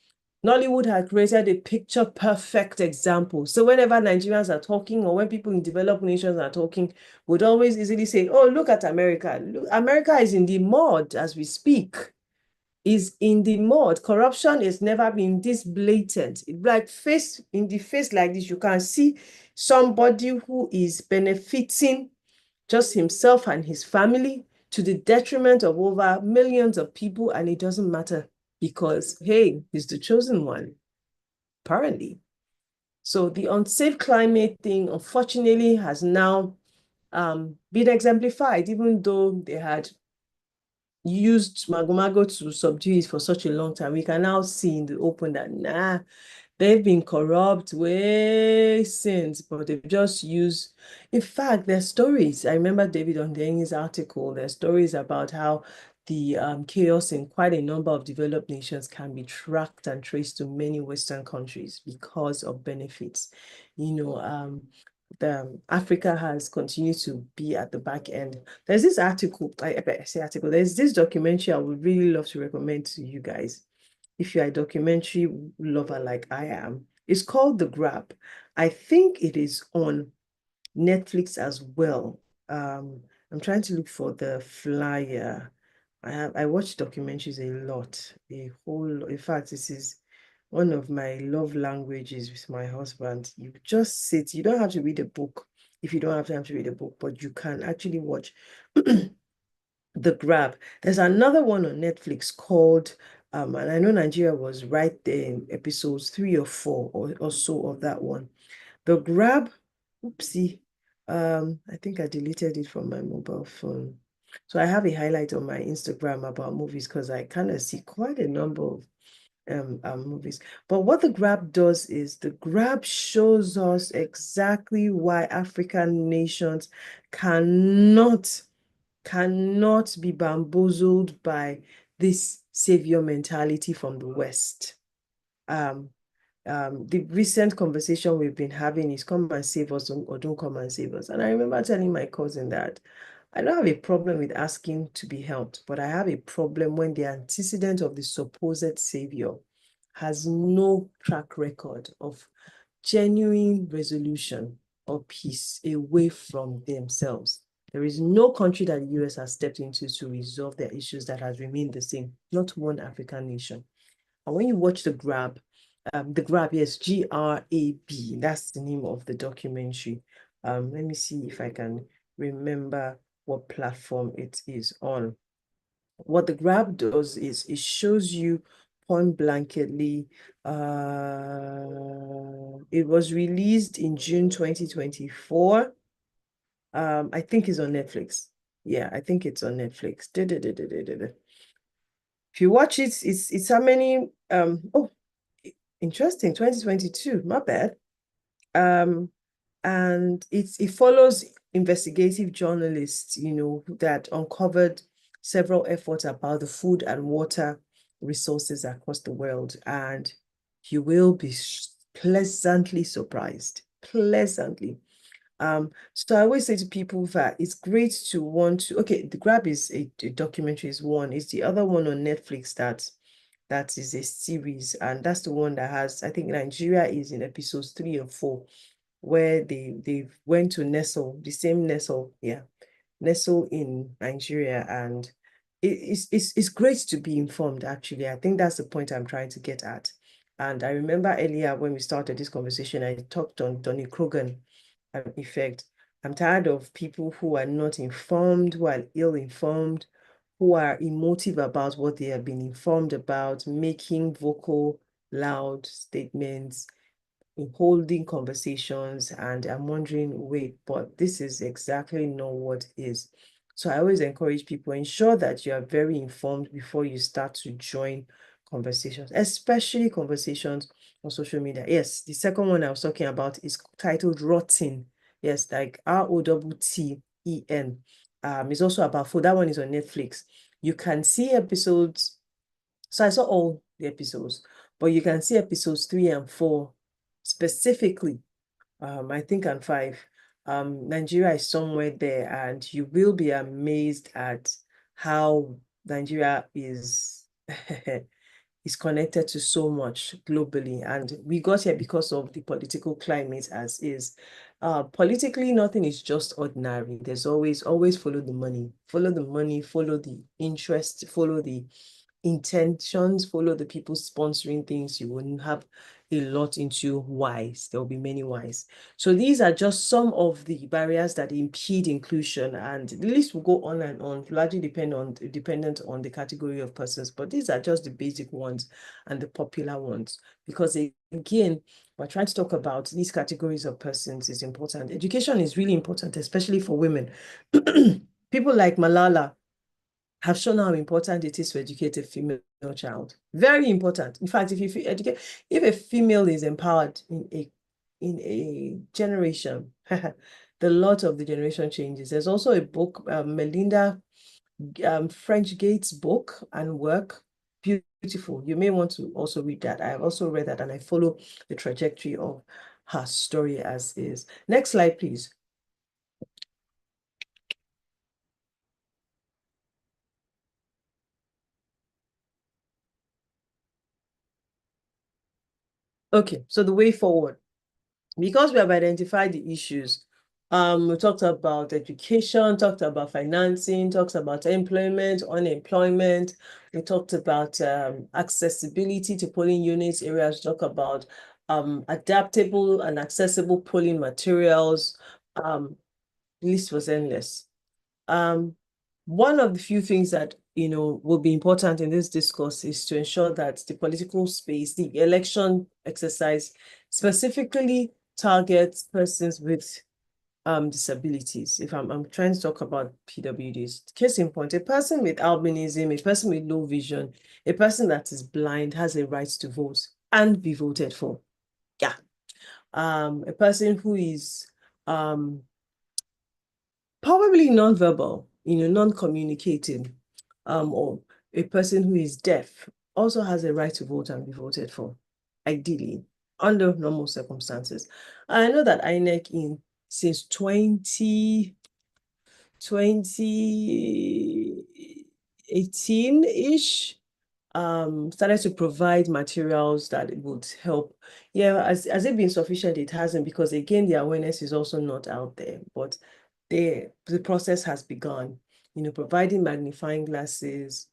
Nollywood had created a picture perfect example. So whenever Nigerians are talking, or when people in developed nations are talking, would always easily say, oh, look at America. Look, America is in the mud as we speak. Is in the mud. Corruption has never been this blatant. Like face in the face like this, you can see somebody who is benefiting just himself and his family to the detriment of over millions of people, and it doesn't matter because, hey, he's the chosen one, apparently. So the unsafe climate thing, unfortunately, has now been exemplified, even though they had used Magomago to subdue it for such a long time. We can now see in the open that, nah, they've been corrupt way since, but they've just used. In fact, there's stories. I remember David Ondeni's article. There's stories about how the chaos in quite a number of developed nations can be tracked and traced to many Western countries because of benefits. Africa has continued to be at the back end. There's this article, I say article, there's this documentary I would really love to recommend to you guys if you're a documentary lover like I am. It's called The Grab. I think it is on Netflix as well. I'm trying to look for the flyer. I watch documentaries a lot, a whole lot. In fact, this is one of my love languages with my husband. You just sit, you don't have to read a book if you don't have time to read a book, but you can actually watch The Grab. There's another one on Netflix called, and I know Nigeria was right there in episodes 3 or 4 or so of that one. The Grab, oopsie, I think I deleted it from my mobile phone. So I have a highlight on my Instagram about movies because I kind of see quite a number of movies. But what the Grab does is the Grab shows us exactly why African nations cannot be bamboozled by this savior mentality from the West. The recent conversation we've been having is come and save us or don't come and save us. And I remember telling my cousin that I don't have a problem with asking to be helped, but I have a problem when the antecedent of the supposed savior has no track record of genuine resolution or peace away from themselves. There is no country that the US has stepped into to resolve their issues that has remained the same, not one African nation. And when you watch The Grab, yes, GRAB, that's the name of the documentary. Let me see if I can remember what platform it is on. What The Grab does is it shows you point blankly. It was released in June 2024. I think it's on Netflix. Yeah, I think it's on Netflix. If you watch it, it's how many oh, interesting, 2022, my bad. And it follows investigative journalists, that uncovered several efforts about the food and water resources across the world, and you will be pleasantly surprised. Pleasantly. So I always say to people that it's great to want to, okay, The Grab is a documentary is one. It's the other one on Netflix that is a series, and that's the one that has, I think Nigeria is in episodes 3 or 4, where they went to Nestle, the same Nestle, yeah, Nestle in Nigeria, and it's great to be informed, actually. I think that's the point I'm trying to get at. And I remember earlier when we started this conversation, I talked on Donny Krogan effect. I'm tired of people who are not informed, who are ill-informed, who are emotive about what they have been informed about, making vocal, loud statements, holding conversations, and I'm wondering, wait, but this is exactly not what is So I always encourage people, ensure that you are very informed before you start to join conversations, especially conversations on social media. Yes, the second one I was talking about is titled Rotten. Yes, like ROTTEN. It's also about food. That one is on Netflix. You can see episodes. So I saw all the episodes, but you can see episodes 3 and 4 specifically, I think, and 5. Nigeria is somewhere there, and you will be amazed at how Nigeria is is connected to so much globally. And we got here because of the political climate as is. Politically, nothing is just ordinary. There's always follow the money, follow the interest, follow the intentions, follow the people sponsoring things. You wouldn't have a lot into whys. There will be many whys. So these are just some of the barriers that impede inclusion, and the list will go on and on, largely dependent on the category of persons. But these are just the basic ones and the popular ones, because again, we're trying to talk about these categories of persons is important. Education is really important, especially for women. People like Malala have shown how important it is to educate a female child. Very important. In fact, if a female is empowered in a generation, the lot of the generation changes. There's also a book, Melinda French Gates book and work. Beautiful. You may want to also read that. I have also read that, and I follow the trajectory of her story as is. Next slide, please. Okay, so the way forward. Because we have identified the issues, we talked about education, talked about financing, talked about employment, unemployment. We talked about accessibility to polling units areas, talk about adaptable and accessible polling materials. The list was endless. One of the few things that will be important in this discourse is to ensure that the political space, the election exercise, specifically targets persons with disabilities. If I'm trying to talk about PWDs, case in point, a person with albinism, a person with low vision, a person that is blind has a right to vote and be voted for. Yeah. A person who is probably non-verbal, non-communicating, or a person who is deaf also has a right to vote and be voted for, ideally, under normal circumstances. I know that INEC since 2018-ish, started to provide materials that would help. Yeah, has it been sufficient? It hasn't, because again, the awareness is also not out there, but the process has begun, providing magnifying glasses,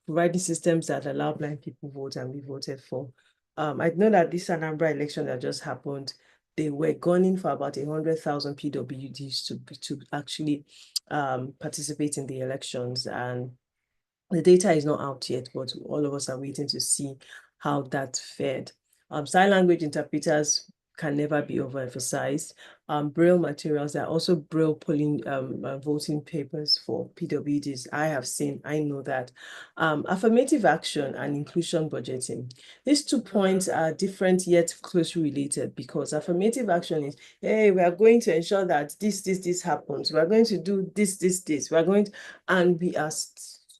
providing systems that allow blind people vote and be voted for. I know that this Anambra election that just happened, they were gunning for about 100,000 PWDs to actually participate in the elections, and the data is not out yet, but all of us are waiting to see how that fared. Sign language interpreters can never be overemphasized. Braille materials, there are also Braille polling voting papers for PWDs. I have seen, I know that. Affirmative action and inclusion budgeting. These 2 points are different yet closely related, because affirmative action is, hey, we are going to ensure that this happens. We are going to do this. We are going to, and we are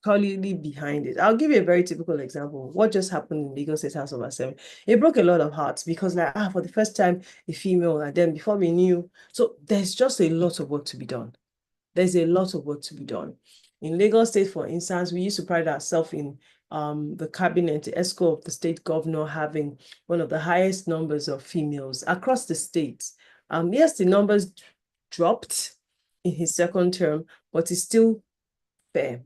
solidly behind it. I'll give you a very typical example. What just happened in Lagos State House of Assembly? It broke a lot of hearts, because for the first time, a female, and then before we knew. So there's just a lot of work to be done. There's a lot of work to be done. In Lagos State, for instance, we used to pride ourselves in the cabinet, the ESCO of the state governor, having one of the highest numbers of females across the state. Yes, the numbers dropped in his second term, but it's still fair.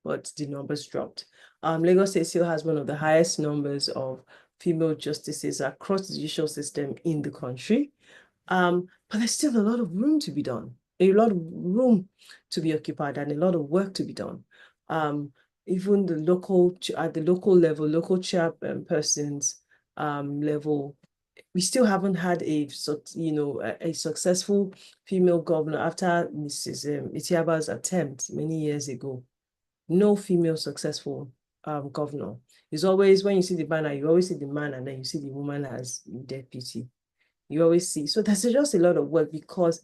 But the numbers dropped. Lagos State still has one of the highest numbers of female justices across the judicial system in the country. But there's still a lot of room to be done, a lot of room to be occupied, and a lot of work to be done. Even at the local level, local chairpersons level, we still haven't had a successful female governor after Mrs. Itiaba's attempt many years ago. No female successful governor. It's always, when you see the banner, you always see the man and then you see the woman as deputy. You always see. So there's just a lot of work, because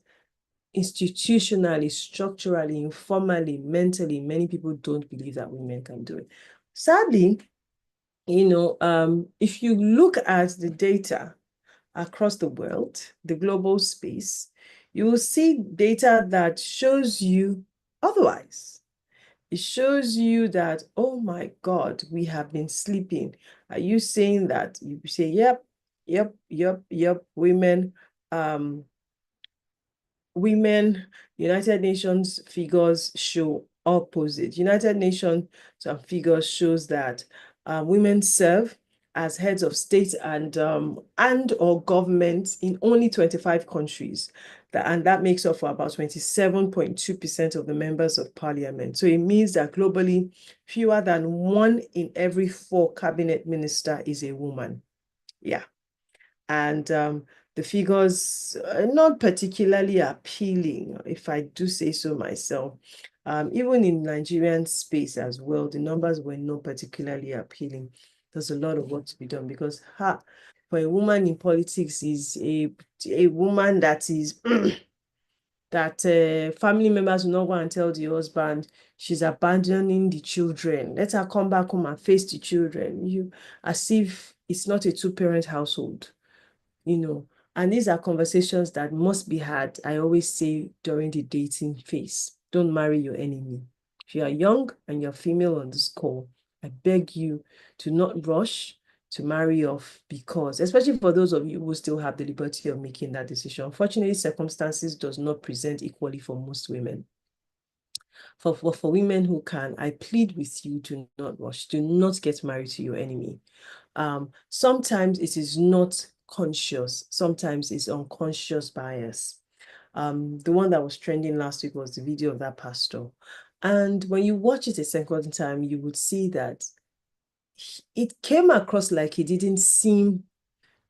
institutionally, structurally, informally, mentally, many people don't believe that women can do it. Sadly, if you look at the data across the world, the global space, you will see data that shows you otherwise. It shows you that, oh my God, we have been sleeping. Are you saying that? You say, yep, women, United Nations figures show opposite. United Nations figures shows that women serve as heads of state and or government in only 25 countries. And that makes up for about 27.2% of the members of parliament. So it means that globally, fewer than 1 in every 4 cabinet minister is a woman. Yeah. And the figures are not particularly appealing, if I do say so myself. Even in Nigerian space as well, the numbers were not particularly appealing. There's a lot of work to be done, because for a woman in politics is a woman that is that family members will not go and tell the husband she's abandoning the children. Let her come back home and face the children. As if it's not a 2-parent household. And these are conversations that must be had, I always say, during the dating phase. Don't marry your enemy. If you are young and you're female on this call, I beg you to not rush to marry off, because, especially for those of you who still have the liberty of making that decision, unfortunately, circumstances does not present equally for most women. For women who can, I plead with you to not rush. Do not get married to your enemy. Sometimes it is not conscious. Sometimes it's unconscious bias. The one that was trending last week was the video of that pastor. And when you watch it a second time, you would see that it came across like he didn't seem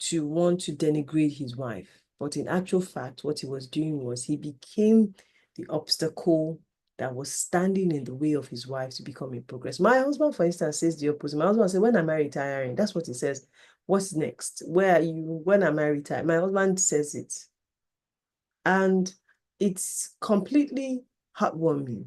to want to denigrate his wife. But in actual fact, what he was doing was he became the obstacle that was standing in the way of his wife to become a progress. My husband, for instance, says the opposite. My husband said, when am I retiring? That's what he says. What's next? Where are you? When am I retiring? My husband says it. And it's completely heartwarming,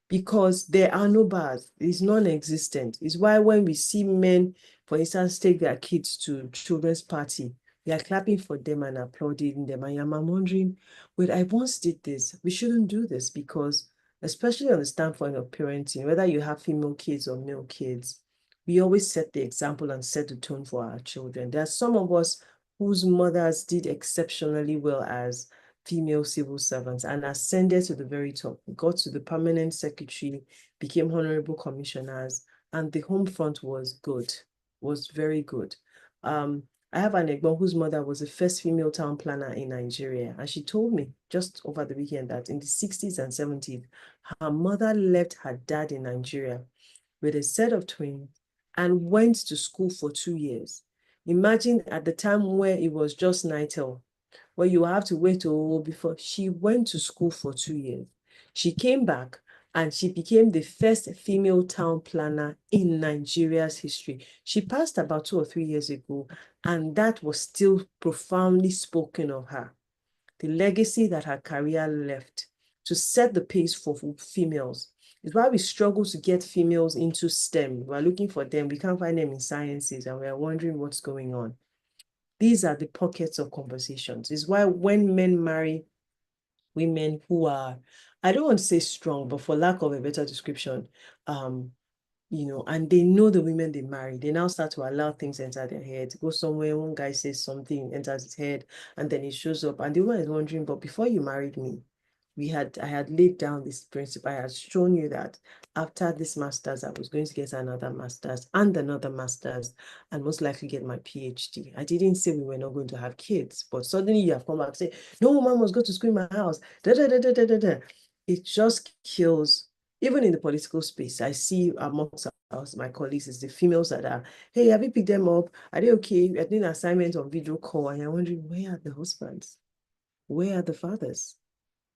because there are no bars. It's non-existent. It's why when we see men, for instance, take their kids to children's party, we are clapping for them and applauding them. And I'm wondering, wait, I once did this. We shouldn't do this, because especially on the standpoint of parenting, whether you have female kids or male kids, we always set the example and set the tone for our children. There are some of us whose mothers did exceptionally well as female civil servants and ascended to the very top, got to the permanent secretary, became honorable commissioners, and the home front was good, was very good. I have an Egbon whose mother was the first female town planner in Nigeria, and she told me just over the weekend that in the 60s and 70s, her mother left her dad in Nigeria with a set of twins and went to school for 2 years. Imagine at the time where it was just NITEL, where you have to wait before she went to school for 2 years. She came back and she became the first female town planner in Nigeria's history. She passed about 2 or 3 years ago, and that was still profoundly spoken of her. The legacy that her career left to set the pace for females. It's why we struggle to get females into STEM. We're looking for them. We can't find them in sciences, and we're wondering what's going on. These are the pockets of conversations. It's why when men marry women who are, I don't want to say strong, but for lack of a better description, and they know the women they marry, they now start to allow things enter their head. Go somewhere, one guy says something, enters his head, and then it shows up. And the woman is wondering, but before you married me, I had laid down this principle. I had shown you that after this master's, I was going to get another master's and another master's, and most likely get my PhD. I didn't say we were not going to have kids, but suddenly you have come back and say, no, mom must go to school in my house. Da, da, da, da, da, da, da. It just kills Even in the political space, I see amongst us, my colleagues, is the females that are, hey, have you picked them up? Are they okay? We're doing an assignment on video call, and you're wondering, where are the husbands? Where are the fathers?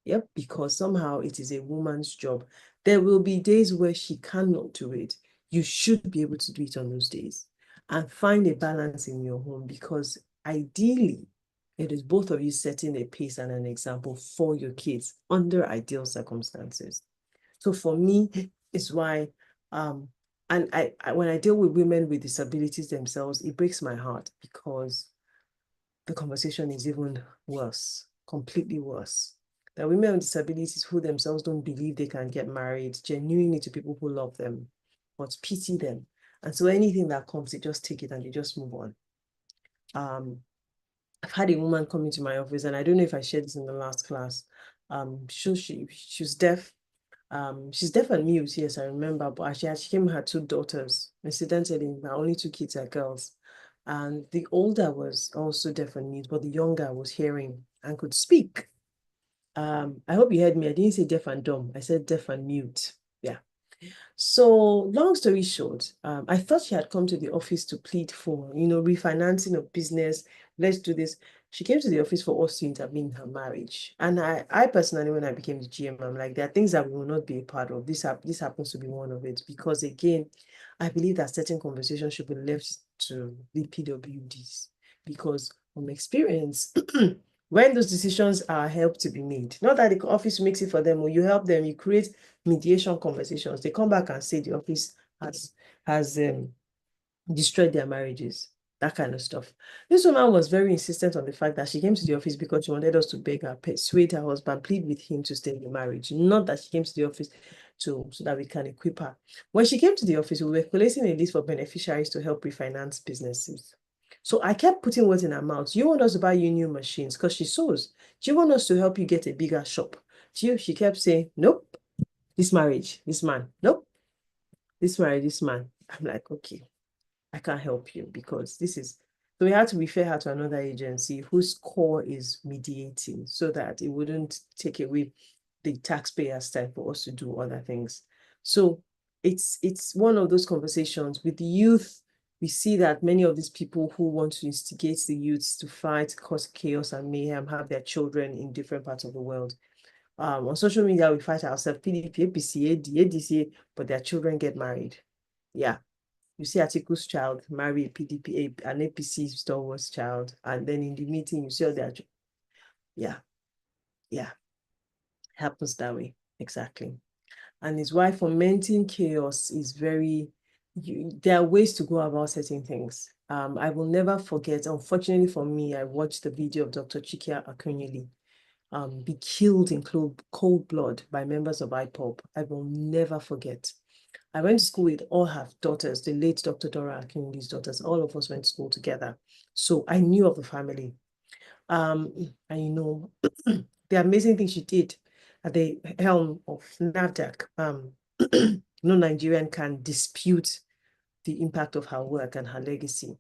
Yep, because somehow it is a woman's job. There will be days where she cannot do it. You should be able to do it on those days and find a balance in your home, because ideally, it is both of you setting a pace and an example for your kids under ideal circumstances. So for me, it's why, and when I deal with women with disabilities themselves, it breaks my heart, because the conversation is even worse, completely worse. That women with disabilities who themselves don't believe they can get married genuinely to people who love them, but pity them. And so anything that comes, they just take it and they just move on. I've had a woman come into my office, and I don't know if I shared this in the last class. She's deaf. She's deaf and mute, yes, I remember, but she came with her two daughters. Incidentally, my only two kids are girls. And the older was also deaf and mute, but the younger was hearing and could speak. I hope you heard me. I didn't say deaf and dumb. I said deaf and mute. Yeah. So long story short, I thought she had come to the office to plead for, refinancing of business. Let's do this. She came to the office for us to intervene in her marriage. And I personally, when I became the GM, I'm like, there are things that we will not be a part of. This happens to be one of it. Because again, I believe that certain conversations should be left to the PWDs. Because from experience, when those decisions are helped to be made, not that the office makes it for them, or you help them, you create mediation conversations, they come back and say the office has destroyed their marriages, that kind of stuff. This woman was very insistent on the fact that she came to the office because she wanted us to beg her, persuade her husband, plead with him to stay in the marriage, not that she came to the office so that we can equip her. When she came to the office, we were collating a list for beneficiaries to help refinance businesses. So I kept putting words in her mouth. You want us to buy you new machines because she sews. Do you want us to help you get a bigger shop? She kept saying, nope. This marriage, this man, nope. This marriage, this man. I'm like, okay, I can't help you, because this is, so we had to refer her to another agency whose core is mediating, so that it wouldn't take away the taxpayers' time for us to do other things. So it's one of those conversations with the youth. We see that many of these people who want to instigate the youths to fight, cause chaos and mayhem, have their children in different parts of the world. On social media, we fight ourselves, PDP, APC, AD, ADC, but their children get married. Yeah. You see Atiku's child marry a PDP, an APC stalwart's child, and then in the meeting, you see all their, yeah, happens that way, exactly. And it's why fomenting chaos is very, there are ways to go about certain things. I will never forget, unfortunately for me, I watched the video of Dr. Chikia Akunyili be killed in cold blood by members of IPOB. I will never forget. I went to school with all her daughters, the late Dr. Dora Akunyili's daughters. All of us went to school together. So I knew of the family. And the amazing thing she did at the helm of NAFDAC, no Nigerian can dispute the impact of her work and her legacy.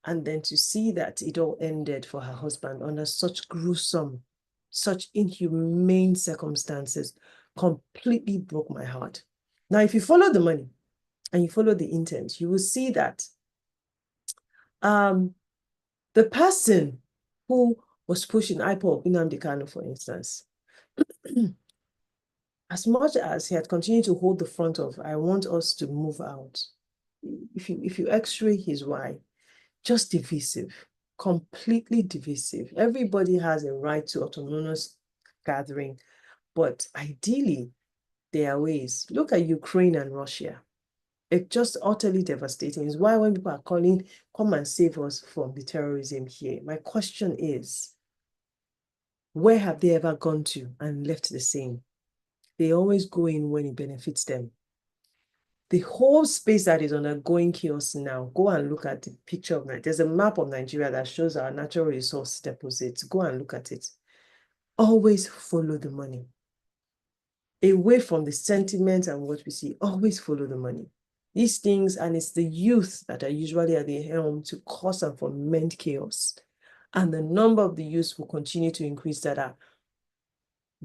And then to see that it all ended for her husband under such gruesome, such inhumane circumstances, completely broke my heart. Now, if you follow the money and you follow the intent, you will see that the person who was pushing IPOB, Nnamdi Kanu, for instance, as much as he had continued to hold the front of, I want us to move out, if you x-ray his why, just divisive, completely divisive. Everybody has a right to autonomous gathering, but ideally, there are ways. Look at Ukraine and Russia. It's just utterly devastating. It's why when people are calling, come and save us from the terrorism here, my question is, where have they ever gone to and left the same? They always go in when it benefits them. The whole space that is undergoing chaos now, go and look at the picture of Nigeria. There's a map of Nigeria that shows our natural resource deposits. Go and look at it. Always follow the money. Away from the sentiment and what we see, always follow the money. These things, and it's the youth that are usually at the helm to cause and foment chaos. And the number of the youths will continue to increase that are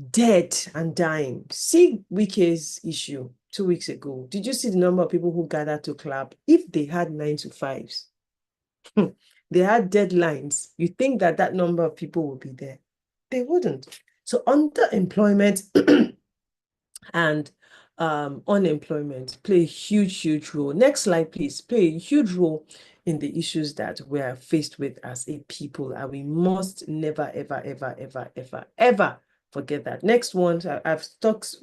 dead and dying. See Wike's issue. 2 weeks ago, did you see the number of people who gathered to clap? If they had 9 to 5s, they had deadlines, you think that that number of people would be there? They wouldn't. So underemployment and unemployment play a huge role. Next slide, please. Play a huge role in the issues that we are faced with as a people, and we must never, ever forget that. Next one, I've talked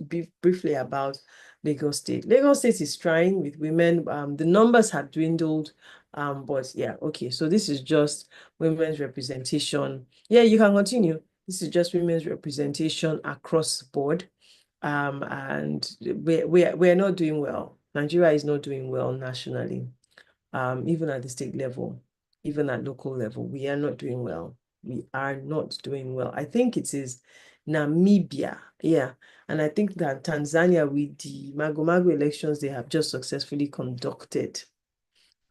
briefly about Lagos State. Lagos State is trying with women. The numbers have dwindled, but yeah, okay. So this is just women's representation. Yeah, you can continue. This is just women's representation across the board. And we're not doing well. Nigeria is not doing well nationally, even at the state level, even at local level. We are not doing well. We are not doing well. I think it is Namibia, yeah. And I think that Tanzania, with the Mago elections they have just successfully conducted,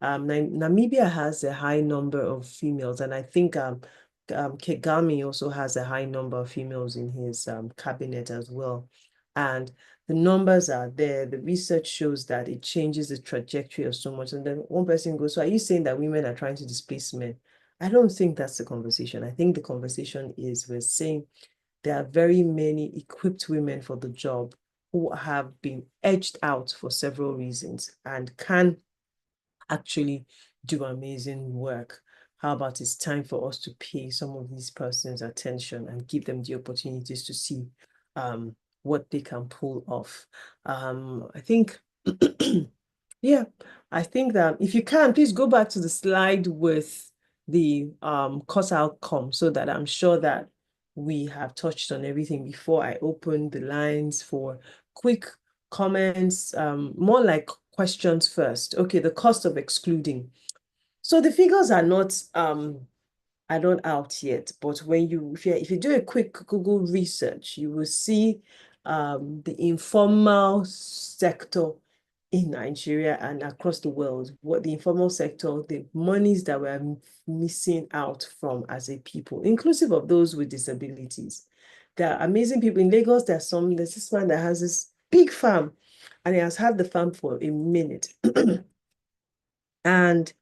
Namibia has a high number of females, and I think Kagame also has a high number of females in his cabinet as well. And the numbers are there. The research shows that it changes the trajectory of so much. And then one person goes, so are you saying that women are trying to displace men? I don't think that's the conversation. I think the conversation is we're saying there are very many equipped women for the job who have been edged out for several reasons and can actually do amazing work. How about it's time for us to pay some of these persons attention and give them the opportunities to see what they can pull off. I think, yeah, I think that if you can, please go back to the slide with the course outcome so that I'm sure that we have touched on everything before I open the lines for quick comments, more like questions first. Okay, the cost of excluding. So the figures are not out yet, but when if you do a quick Google research, you will see the informal sector in Nigeria and across the world, what the informal sector, the monies that we're missing out from as a people, inclusive of those with disabilities. There are amazing people in Lagos. There's this man that has this big farm, and he has had the farm for a minute. And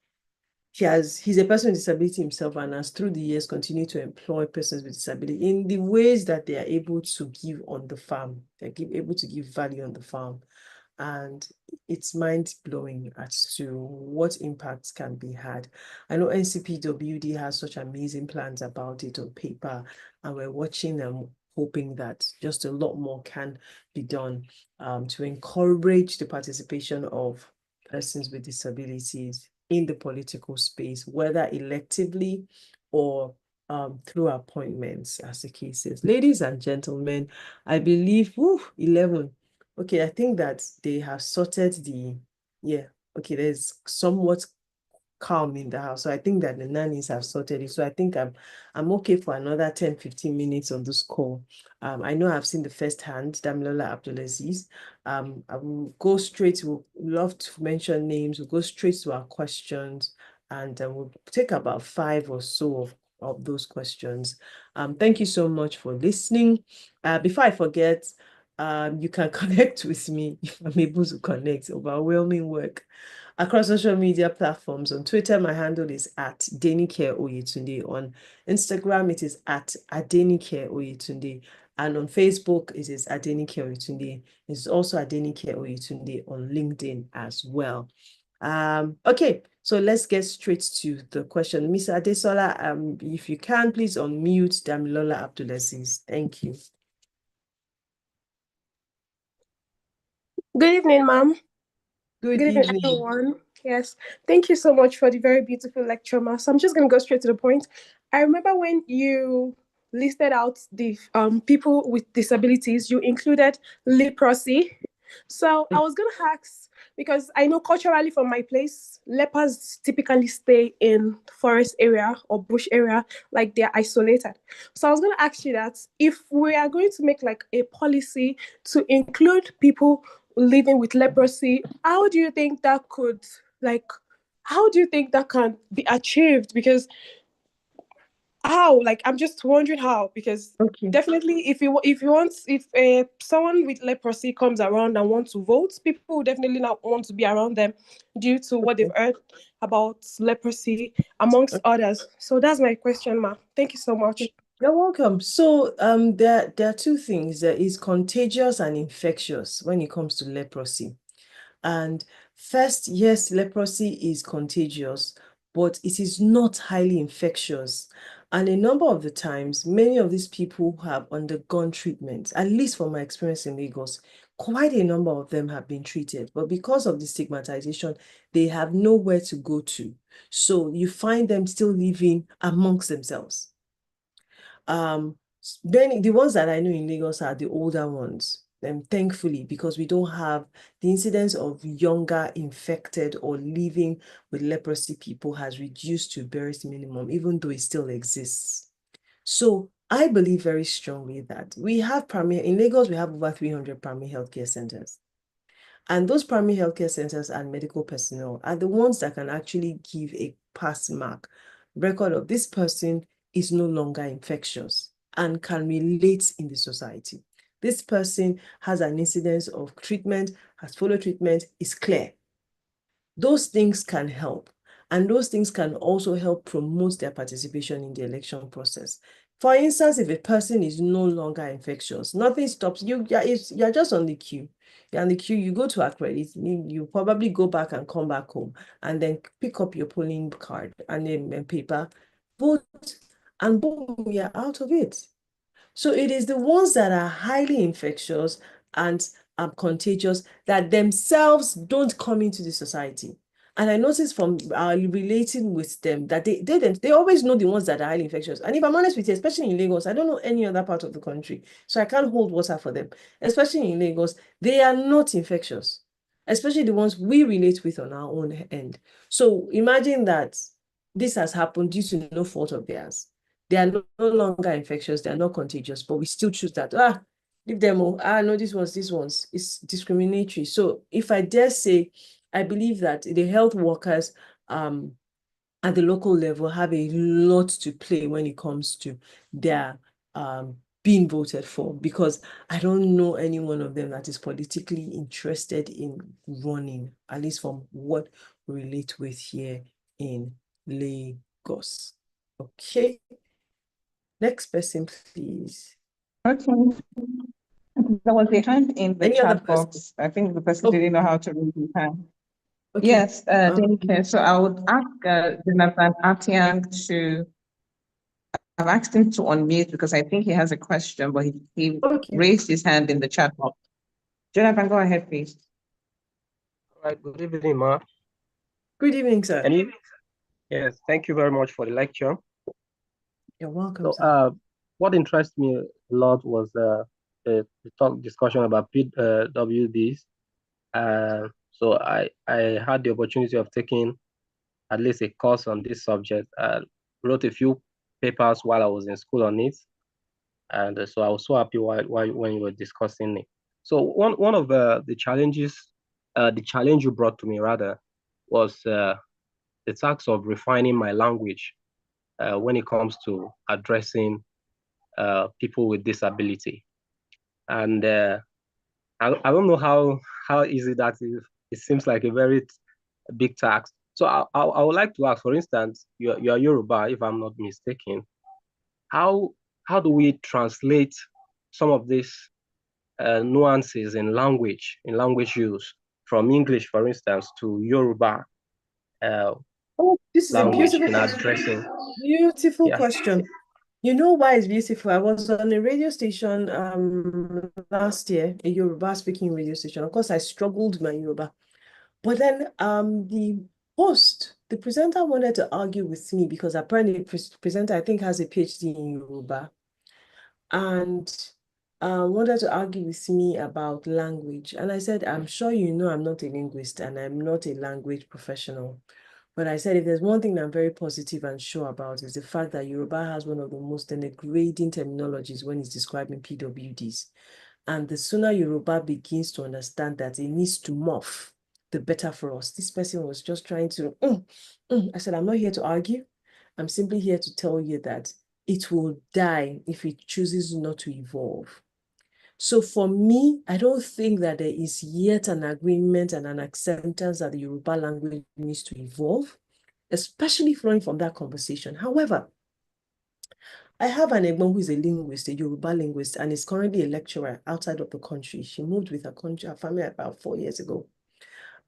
he's a person with disability himself, and has through the years continued to employ persons with disability in the ways that they are able to give on the farm. They're able to give value on the farm. And it's mind-blowing as to what impacts can be had. I know NCPWD has such amazing plans about it on paper, and we're watching them, hoping that just a lot more can be done to encourage the participation of persons with disabilities in the political space, whether electively or through appointments, as the case is. Ladies and gentlemen, I believe, 11. Okay, I think that they have sorted okay, there's somewhat calm in the house. So I think that the nannies have sorted it. So I think I'm okay for another 10, 15 minutes on this call. I know I've seen the first hand, Damilola Abdulaziz. I will go straight, we'll love to mention names, we'll go straight to our questions, and we'll take about 5 or so of those questions. Thank you so much for listening. Before I forget, you can connect with me if I'm able to connect. Overwhelming work across social media platforms. On Twitter, my handle is at Denike Oyetunde. On Instagram, it is at Adenike Oyetunde. And on Facebook, it is Adenike Oyetunde. It's also Adenike Oyetunde on LinkedIn as well. Okay, so let's get straight to the question. Ms. Adesola, if you can, please unmute Damilola Abdulaziz. Thank you. Good evening, ma'am. Good evening, evening, everyone. Yes, thank you so much for the very beautiful lecture, ma'am. So I'm just going to go straight to the point. I remember when you listed out the people with disabilities, you included leprosy. So I was going to ask, because I know culturally from my place, lepers typically stay in forest area or bush area, like they're isolated. So I was going to ask you that if we are going to make like a policy to include people living with leprosy, how do you think that how do you think that can be achieved? Because How? Like, I'm just wondering how, because Okay. definitely if someone with leprosy comes around and wants to vote, people will definitely not want to be around them due to what they've Okay. heard about leprosy, amongst Okay. others. So that's my question, ma. Thank you so much. You're welcome. So there are two things. There is contagious and infectious when it comes to leprosy. And first, yes, leprosy is contagious, but it is not highly infectious. And a number of the times, many of these people have undergone treatment, at least from my experience in Lagos, quite a number of them have been treated. But because of the stigmatization, they have nowhere to go to. So you find them still living amongst themselves. Then the ones that I know in Lagos are the older ones. Thankfully, because we don't have the incidence of younger infected or living with leprosy people has reduced to barest minimum, even though it still exists. So I believe very strongly that we have in Lagos, we have over 300 primary healthcare centers. And those primary healthcare centers and medical personnel are the ones that can actually give a pass mark record of this person is no longer infectious and can relate in the society. This person has an incidence of treatment, has followed treatment, is clear. Those things can help. And those things can also help promote their participation in the election process. For instance, if a person is no longer infectious, nothing stops you. You're just on the queue. You're on the queue, you go to accredit, you probably go back and come back home and then pick up your polling card and then paper, vote, and boom, you're out of it. So it is the ones that are highly infectious and contagious that themselves don't come into the society. And I noticed from relating with them that they always know the ones that are highly infectious. And if I'm honest with you, especially in Lagos, I don't know any other part of the country, so I can't hold water for them. Especially in Lagos, they are not infectious, especially the ones we relate with on our own end. So imagine that this has happened due to no fault of theirs. They are no longer infectious, they are not contagious, but we still choose that. Leave them. Oh, no, this one's. It's discriminatory. So if I dare say, I believe that the health workers at the local level have a lot to play when it comes to their being voted for, because I don't know any one of them that is politically interested in running, at least from what we relate with here in Lagos. Okay. Next person, please. Okay. There was a hand in the Any other chat person? box. I think the person Oh, didn't know how to raise his hand. okay. Yes, Denike. So I would ask Jonathan Atiang to, I've asked him to unmute because I think he has a question, but he Okay. raised his hand in the chat box. Jonathan, go ahead, please. All right, good evening, Ma. Good evening, sir. Yes, thank you very much for the lecture. You're welcome, So, sir. what interests me a lot was the discussion about PWDs. So I had the opportunity of taking at least a course on this subject. Wrote a few papers while I was in school on it, and so I was so happy when you were discussing it. So one of the challenges, the challenge you brought to me rather, was the task of refining my language when it comes to addressing people with disability. And I don't know how easy that is. It seems like a very big task. So I would like to ask, for instance, you're Yoruba, if I'm not mistaken. How do we translate some of these nuances in language use from English, for instance, to Yoruba Oh, this is a language beautiful in question. addressing? Beautiful Yeah. question. You know why it's beautiful? I was on a radio station last year, a Yoruba speaking radio station. Of course, I struggled my Yoruba. But then the host, the presenter wanted to argue with me because apparently the presenter, I think, has a PhD in Yoruba, and wanted to argue with me about language. And I said, I'm sure you know I'm not a linguist and I'm not a language professional. But I said, if there's one thing I'm very positive and sure about is the fact that Yoruba has one of the most denigrating terminologies when it's describing PWDs. And the sooner Yoruba begins to understand that it needs to morph, the better for us. This person was just trying to, I said, I'm not here to argue. I'm simply here to tell you that it will die if it chooses not to evolve. So for me, I don't think that there is yet an agreement and an acceptance that the Yoruba language needs to evolve, especially flowing from that conversation. However, I have an Egbon who is a linguist, a Yoruba linguist, and is currently a lecturer outside of the country. She moved with her family about 4 years ago.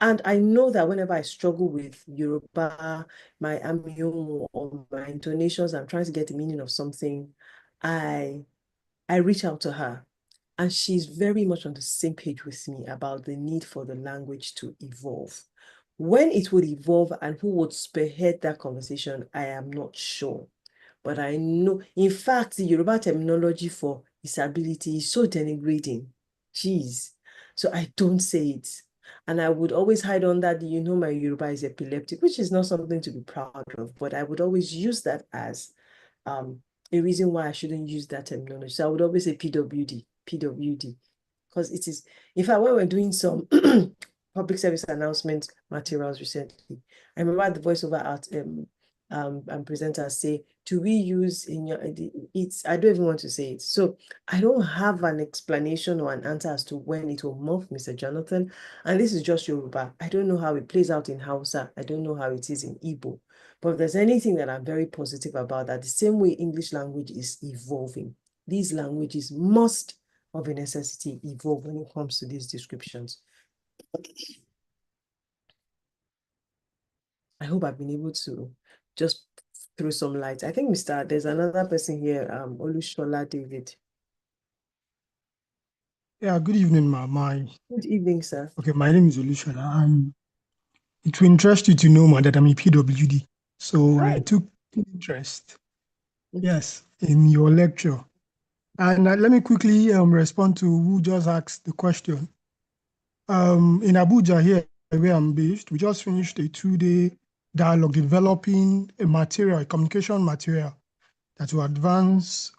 And I know that whenever I struggle with Yoruba, my amium or my intonations, I'm trying to get the meaning of something, I reach out to her. And she's very much on the same page with me about the need for the language to evolve. When it would evolve and who would spearhead that conversation, I am not sure. But I know, in fact, the Yoruba terminology for disability is so denigrating. Jeez. So I don't say it. And I would always hide on that, my Yoruba is epileptic, which is not something to be proud of, but I would always use that as a reason why I shouldn't use that terminology. So I would always say PWD, PWD, because it is, in fact, when we're doing some public service announcement materials recently, I remember the voiceover art and presenters say, do we use in your, it's, I don't even want to say it. So I don't have an explanation or an answer as to when it will morph, Mr. Jonathan. And this is just Yoruba. I don't know how it plays out in Hausa. I don't know how it is in Igbo. But if there's anything that I'm very positive about, that the same way English language is evolving, these languages must, of a necessity, evolve when it comes to these descriptions. I hope I've been able to just throw some light. I think there's another person here, Olushola David. Yeah, good evening, Good evening, sir. Okay, my name is Olushola. It will interest you to know, that I'm a PWD. So I took interest, yes, in your lecture. And let me quickly respond to who just asked the question. In Abuja here, where I'm based, we just finished a 2-day dialogue developing a communication material that will advance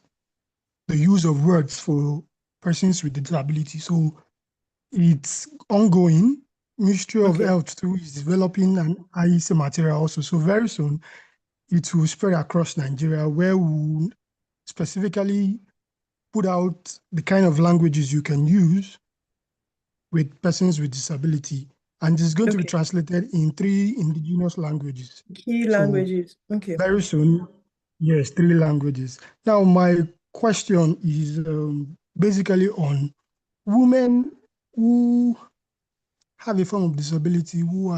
the use of words for persons with disability. So it's ongoing. Ministry of Health too is developing an IEC material also. So very soon it will spread across Nigeria, where we specifically put out the kind of languages you can use with persons with disability. And it's going to be translated in 3 indigenous languages. Key languages. Very soon, yes, 3 languages. Now, my question is basically on women who have a form of disability who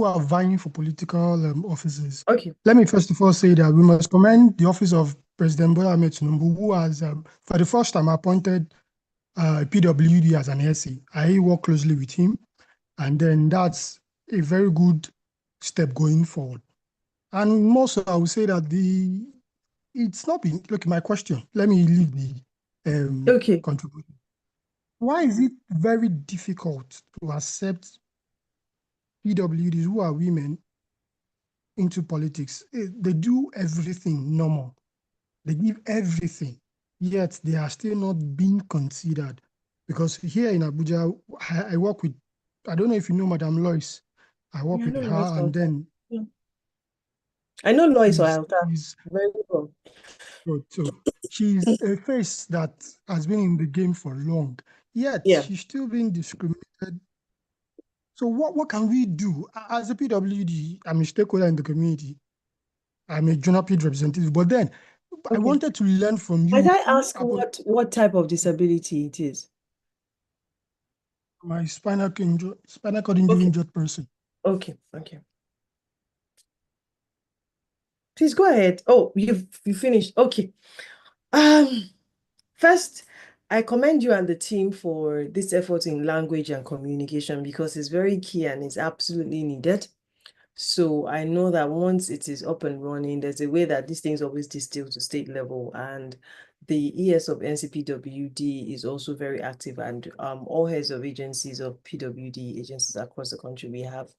are vying for political offices. Let me first of all say that we must commend the office of President Bola Ahmed Tinubu, who has, for the first time, appointed PWD as an SC. I work closely with him, and then that's a very good step going forward. And most, I would say that it's not been, look, my question, let me leave the contribution. Why is it very difficult to accept PWDs who are women into politics? They do everything normal. They give everything, yet they are still not being considered. Because here in Abuja, I work with, I don't know if you know Madam Lois. I work with her, and then I know Lois Oilta very well. So she's a face that has been in the game for long, yet she's still being discriminated. So what can we do? As a PWD, I'm a stakeholder in the community. I'm a junior PWD representative, but then I wanted to learn from you. Might I ask what type of disability it is? My spinal cord injury injured person. Okay. Please go ahead. Oh, you finished. Okay. First, I commend you and the team for this effort in language and communication, because it's very key and it's absolutely needed. So I know that once it is up and running, there's a way that these things always distill to state level, and the ES of NCPWD is also very active, and all heads of agencies of PWD agencies across the country, we have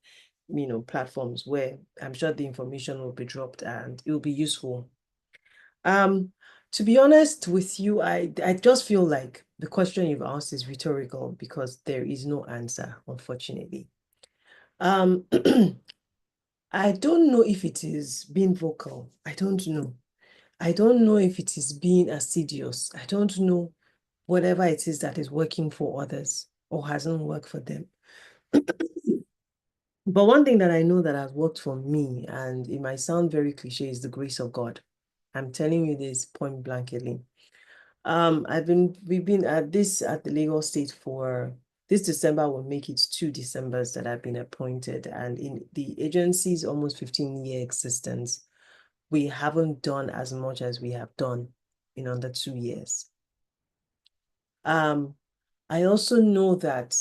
platforms where I'm sure the information will be dropped and it will be useful. To be honest with you, I just feel like the question you've asked is rhetorical, because there is no answer, unfortunately. I don't know if it is being vocal. I don't know. I don't know if it is being assiduous. I don't know whatever it is that is working for others or hasn't worked for them. But one thing that I know that has worked for me, and it might sound very cliche, is the grace of God. I'm telling you this point blankly. We've been at the Lagos State for this December will make it 2 Decembers that I've been appointed, and in the agency's almost 15-year existence, we haven't done as much as we have done in under 2 years. I also know that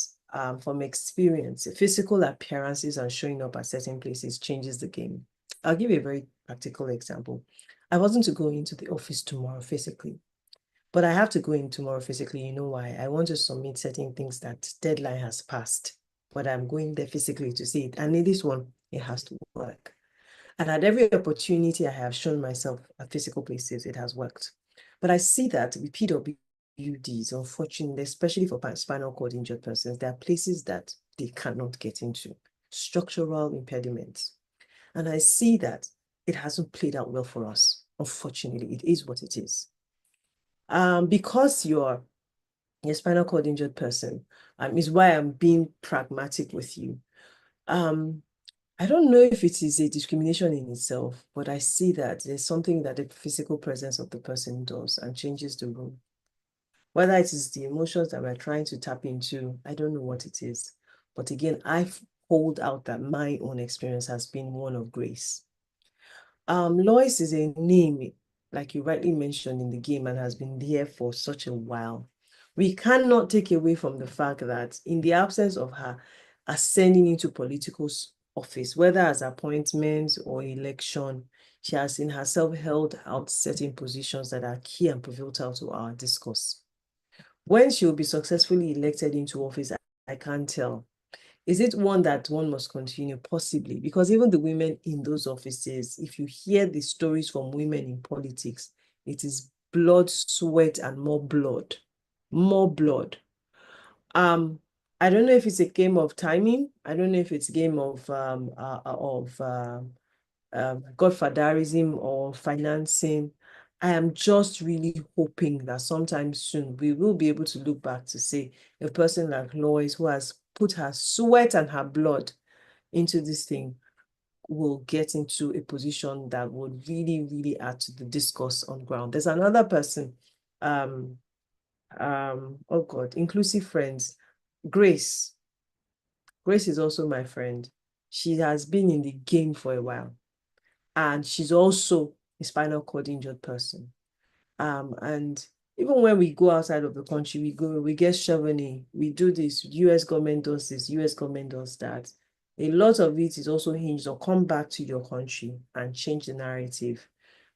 from experience, physical appearances and showing up at certain places changes the game. I'll give you a very practical example. I wasn't to go into the office tomorrow physically, but I have to go in tomorrow physically. You know why? I want to submit certain things that deadline has passed, but I'm going there physically to see it. And in this one, it has to work. And at every opportunity I have shown myself at physical places, it has worked. But I see that with PWDs, unfortunately, especially for spinal cord injured persons, there are places that they cannot get into, structural impediments. And I see that it hasn't played out well for us. Unfortunately, it is what it is. Because you're a spinal cord injured person, is why I'm being pragmatic with you. I don't know if it is a discrimination in itself, but I see that there's something that the physical presence of the person does and changes the room. Whether it is the emotions that we're trying to tap into, I don't know what it is. But again, I hold out that my own experience has been one of grace. Lois is a name, like you rightly mentioned, in the game and has been there for such a while. We cannot take away from the fact that in the absence of her ascending into political office, whether as appointment or election, she has in herself held out certain positions that are key and pivotal to our discourse. When she will be successfully elected into office, I can't tell. Is it one that one must continue? Possibly, because even the women in those offices, if you hear the stories from women in politics, it is blood, sweat, and more blood. More blood. I don't know if it's a game of timing. I don't know if it's a game of godfatherism or financing. I am just really hoping that sometime soon we will be able to look back to say a person like Lois, who has put her sweat and her blood into this thing, will get into a position that would really, really add to the discourse on ground. There's another person, oh God, inclusive friends, Grace. Grace is also my friend. She has been in the game for a while. And she's also a spinal cord injured person. And even when we go outside of the country, we get Chevrolet, we do this, US government does this, US government does that. A lot of it is also hinged on come back to your country and change the narrative.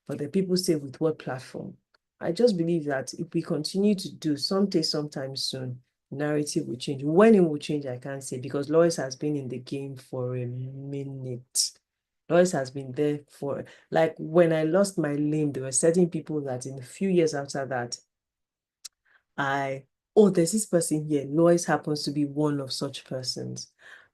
But the people say with what platform? I just believe that if we continue to do sometime soon, narrative will change. When it will change, I can't say, because Lois has been in the game for a minute. Lois has been there for, like when I lost my limb, there were certain people that in a few years after that, there's this person here. Lois happens to be one of such persons.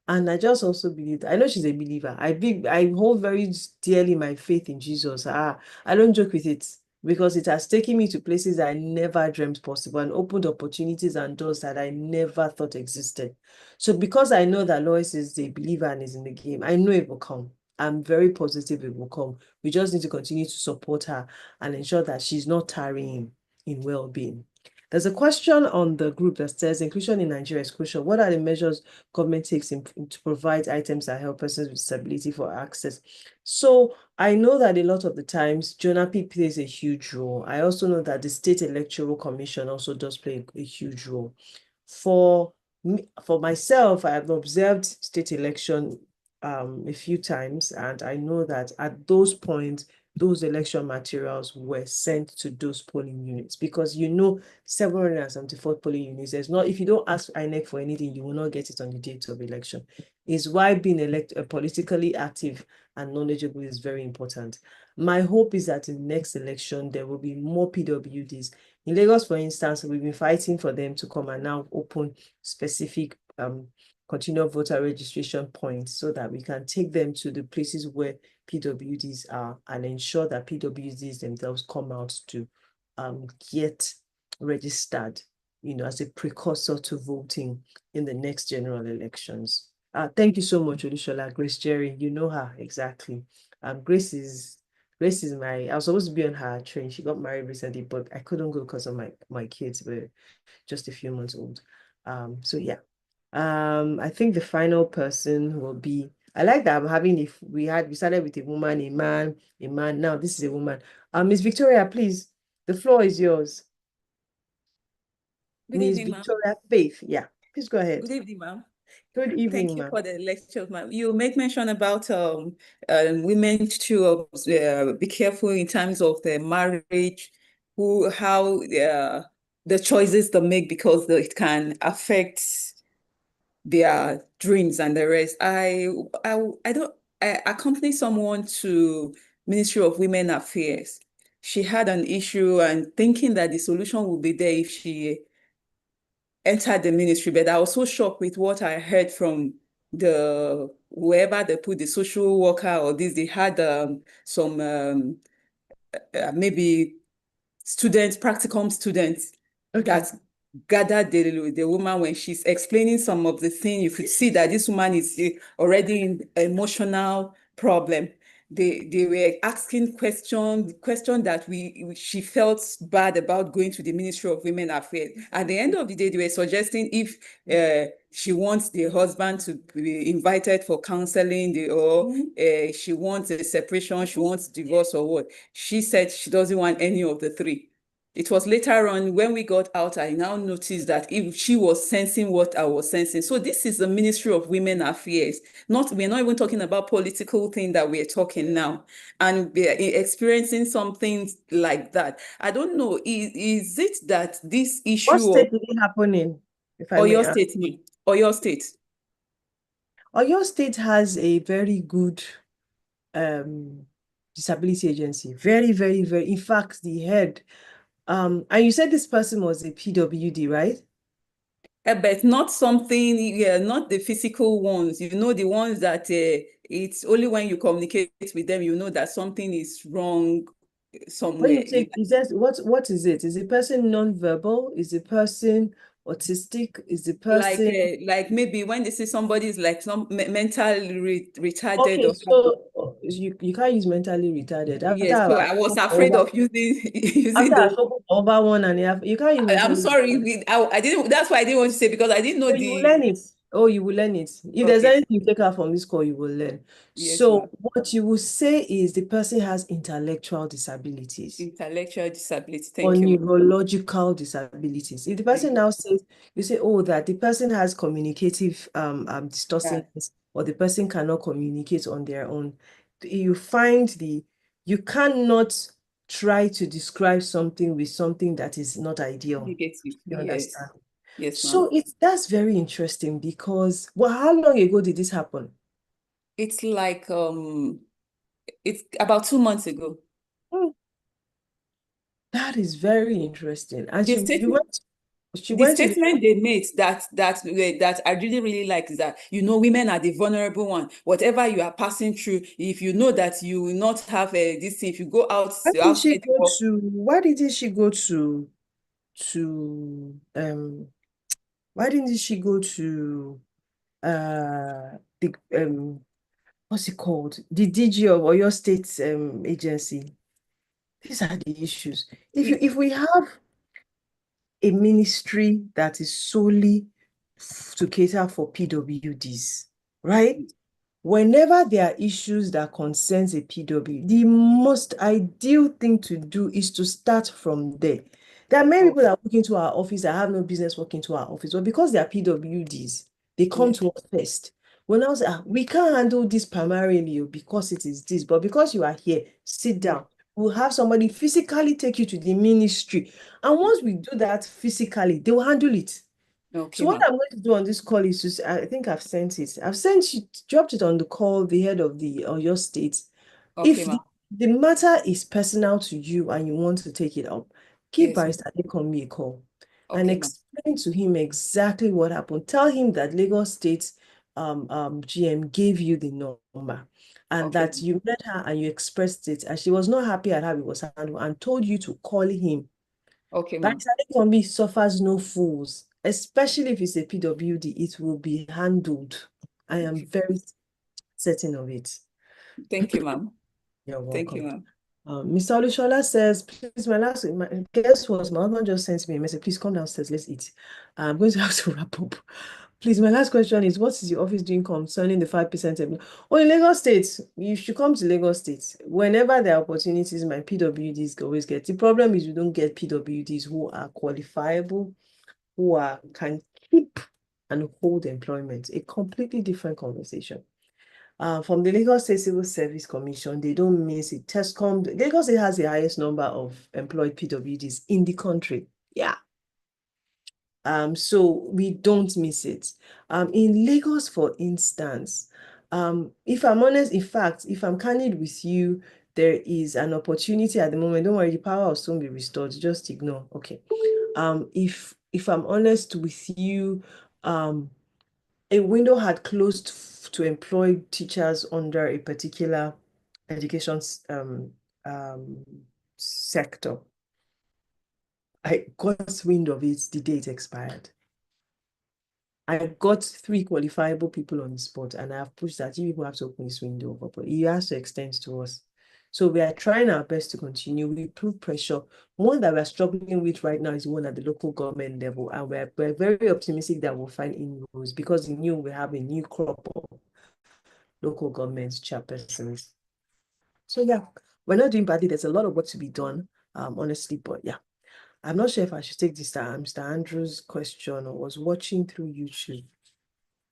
And I just also believe, I know she's a believer. I hold very dearly my faith in Jesus. I don't joke with it because it has taken me to places I never dreamt possible and opened opportunities and doors that I never thought existed. So because I know that Lois is a believer and is in the game, I know it will come. I'm very positive it will come. We just need to continue to support her and ensure that she's not tarrying in well-being. There's a question on the group that says inclusion in Nigeria is crucial. What are the measures government takes to provide items that help persons with disability for access? So I know that a lot of the times JONAP plays a huge role. I also know that the State Electoral Commission also does play a huge role. For myself, I have observed state election a few times, and I know that at those points, those election materials were sent to those polling units because 774 polling units. There's not, if you don't ask INEC for anything, you will not get it on the date of election. Is why being politically active and knowledgeable is very important. My hope is that in the next election, there will be more PWDs. In Lagos, for instance, we've been fighting for them to come and now open specific continual voter registration points so that we can take them to the places where PWDs are and ensure that PWDs themselves come out to get registered, as a precursor to voting in the next general elections. Thank you so much, Olushola. Grace Jerry, you know her exactly. Grace is I was supposed to be on her train. She got married recently, but I couldn't go because of my kids were just a few months old. So yeah. I think the final person will be, I like that I'm having, if we started with a woman, a man, now this is a woman. Miss Victoria, please, the floor is yours. Good Miss evening, ma'am. Victoria Faith, yeah, please go ahead. Good evening, ma'am. Good Thank evening, you ma'am. for the lecture, ma'am. You make mention about women to be careful in terms of their marriage, how the choices they make because it can affect their dreams and the rest. I accompanied someone to Ministry of Women Affairs. She had an issue and thinking that the solution would be there if she entered the ministry, but I was so shocked with what I heard from whoever they put, the social worker or this, they had some maybe students, practicum students that gathered the woman when she's explaining some of the things. You could see that this woman is already in emotional problem. They were asking questions that she felt bad about going to the Ministry of Women Affairs. At the end of the day, they were suggesting if she wants the husband to be invited for counseling, or she wants a separation, she wants divorce or what. She said she doesn't want any of the three. It was later on when we got out, I now noticed that if she was sensing what I was sensing. So this is the Ministry of Women Affairs. We're not even talking about political thing that we're talking now. And we're experiencing something like that. I don't know, is it that this What issue state did it happen in, if I or may your ask? statement, or your state? Oyo State has a very good disability agency. Very, very, very. In fact, the head, and you said this person was a PWD, right? But not something, not the physical ones, the ones that it's only when you communicate with them, that something is wrong When somewhere. you say, what is it? Is the person non-verbal? Is the person autistic? Is the person Like maybe when they say somebody is like some mentally retarded okay? or So you can't use mentally retarded. yes, so I was afraid of using after the over 1.5, you can't use I'm mentally sorry, retarded. I didn't, that's why I didn't want to say, because I didn't know So you will learn it. Oh, you will learn it. If there's okay. anything you take out from this call, you will learn. Yes, So ma'am. what you will say is the person has intellectual disabilities Intellectual disability. or Thank you, ma'am. neurological disabilities. If the person now says, you say, oh, that the person has communicative distortions, or the person cannot communicate on their own, you find you cannot try to describe something with something that is not ideal. Negative. You understand? Yes, So ma'am. that's very interesting because, well, how long ago did this happen? It's like it's about 2 months ago. That is very interesting. And The she statement to the they made that I really, really like is that, women are the vulnerable one. Whatever you are passing through, if you know that you will not have this thing, if you go out why did she outside, go why didn't she go to why didn't she go to the what's it called? The DG of Oyo State agency. These are the issues. If we have a ministry that is solely to cater for PWDs, right? Whenever there are issues that concerns a PW, the most ideal thing to do is to start from there. There are many people that work into our office that have no business working to our office, but because they are PWDs, they come to us first. When I was, we can't handle this primarily because it is this, but because you are here, sit down. We'll have somebody physically take you to the ministry. And once we do that physically, they will handle it. Okay, So what I'm going to do on this call is just, I think I've sent it. Dropped it on the call, the head of your state. Okay, If ma'am. the matter is personal to you and you want to take it up, give Yes, ma'am. Barrister Adekunmi a call and Okay, ma'am. explain to him exactly what happened. Tell him that Lagos State GM gave you the number and Okay. that you met her and you expressed it, and she was not happy at how it was handled and told you to call him. Okay, ma'am. Barrister suffers no fools, especially if it's a PWD, it will be handled. I am very certain of it. Thank you, ma'am. You're Thank you, welcome. ma'am. Mr. Olushola says, please, guess what? My husband just sent me a message. Please come downstairs, let's eat. I'm going to have to wrap up. Please, my last question is, what is your office doing concerning the 5%? Oh, in Lagos State, you should come to Lagos State. Whenever there are opportunities, my PWDs always get. The problem is we don't get PWDs who are qualifiable, who can keep and hold employment. A completely different conversation. From the Lagos State Civil Service Commission, they don't miss it. TESCOM, Lagos State has the highest number of employed PWDs in the country. Yeah. So we don't miss it. In Lagos, for instance, if I'm honest, in fact, if I'm candid with you, there is an opportunity at the moment. Don't worry, the power will soon be restored. Just ignore. Okay. If I'm honest with you, a window had closed to employ teachers under a particular education sector. I got wind of it the day it expired. I got 3 qualifiable people on the spot, and I have pushed that you people have to open this window, but it has to extend to us. So we are trying our best to continue. We put pressure. One that we're struggling with right now is one at the local government level, and we're very optimistic that we'll find inroads because we have a new crop of local government chairpersons. So yeah, we're not doing badly. There's a lot of work to be done, honestly, but yeah. I'm not sure if I should take this Mr. Andrew's question. I was watching through YouTube.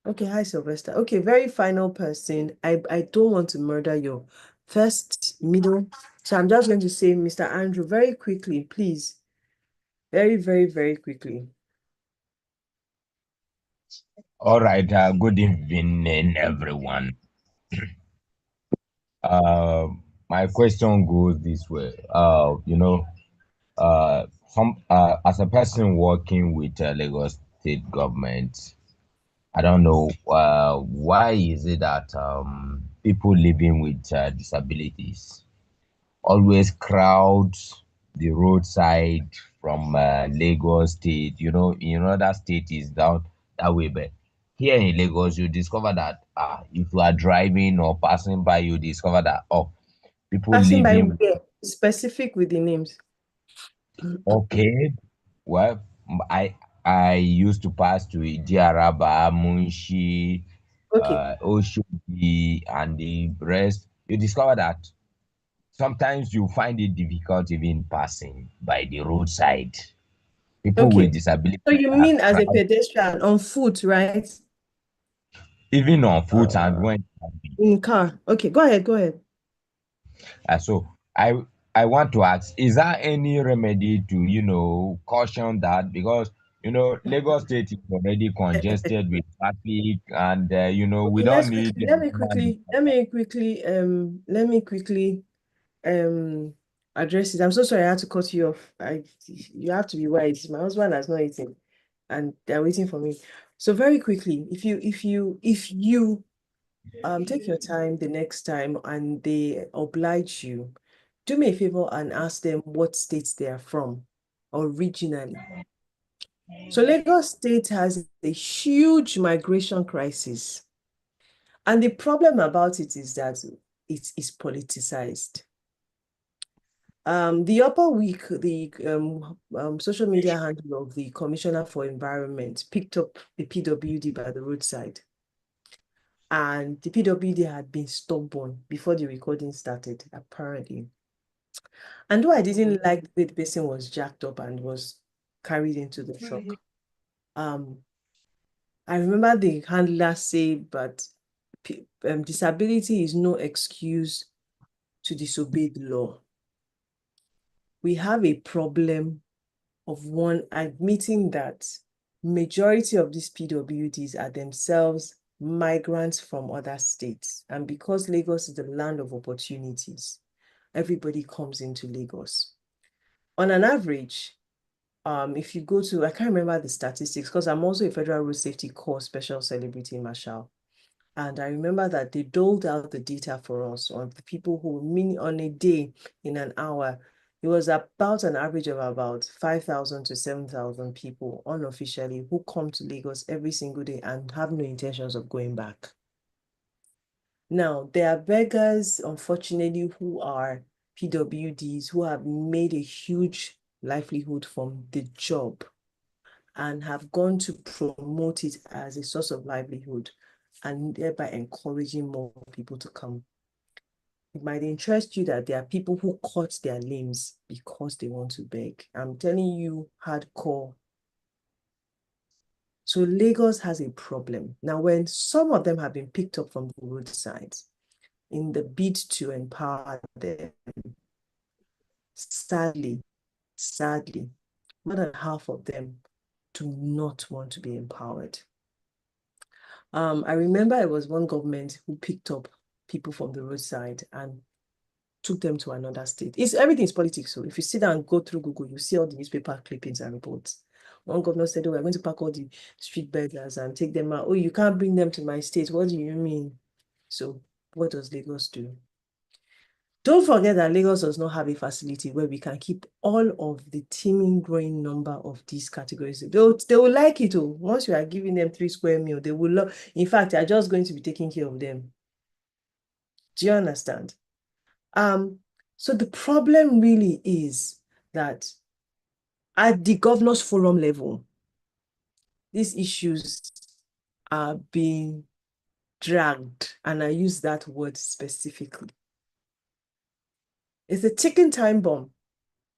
Okay, hi Sylvester. Okay, very final person. I don't want to murder your first, middle. So I'm just going to say, Mr. Andrew, very quickly, please. Very, very, very quickly. All right. Good evening, everyone. My question goes this way. As a person working with Lagos State government, I don't know why is it that people living with disabilities always crowd the roadside from Lagos State. In other states is down that way, but here in Lagos, you discover that if you are driving or passing by, you discover that people Passing by living. where? Specific with the names. Okay, well, I used to pass to Idiaraba, Munshi, Okay. Oshodi, and the rest. You discover that sometimes you find it difficult even passing by the roadside. People with Okay. disabilities So you are mean as a crowd, pedestrian on foot, right? even on foot and when. In car. Okay, go ahead, go ahead. So I want to ask, is there any remedy to caution that? Because Lagos State is already congested with traffic, and we Okay, don't need let me quickly address it. I'm so sorry I had to cut you off. You have to be wise. My husband has not eaten and they're waiting for me. So very quickly, if you take your time the next time and they oblige you, do me a favor and ask them what states they are from originally. So Lagos State has a huge migration crisis. And the problem about it is that it is politicized. The upper week, the social media handle of the Commissioner for Environment picked up the PWD by the roadside. And the PWD had been stubborn before the recording started, apparently. And though I didn't like the way the person was jacked up and was carried into the truck, I remember the handler say, but disability is no excuse to disobey the law. We have a problem of one admitting that majority of these PWDs are themselves migrants from other states. And because Lagos is the land of opportunities, everybody comes into Lagos. On an average, If you go to, I can't remember the statistics because I'm also a Federal Road Safety Corps Special Celebrity Marshal. And I remember that they doled out the data for us on the people who mean on a day, in an hour. It was about an average of about 5,000 to 7,000 people unofficially who come to Lagos every single day and have no intentions of going back. Now, there are beggars, unfortunately, who are PWDs who have made a huge livelihood from the job and have gone to promote it as a source of livelihood and thereby encouraging more people to come. It might interest you that there are people who cut their limbs because they want to beg. I'm telling you, hardcore. So Lagos has a problem. Now, when some of them have been picked up from the roadside in the bid to empower them, sadly, more than half of them do not want to be empowered. I remember it was one government who picked up people from the roadside and took them to another state. Everything's politics. So if you sit down and go through Google, you see all the newspaper clippings and reports. One governor said, oh, we're going to pack all the street beggars and take them out. Oh, you can't bring them to my state. What do you mean? So what does Lagos do? Don't forget that Lagos does not have a facility where we can keep all of the teeming growing number of these categories. They will like it. Oh, once you are giving them 3 square meals, they will love. In fact, they are just going to be taking care of them. Do you understand? So the problem really is that at the governors forum level, these issues are being dragged, and I use that word specifically. It's a ticking time bomb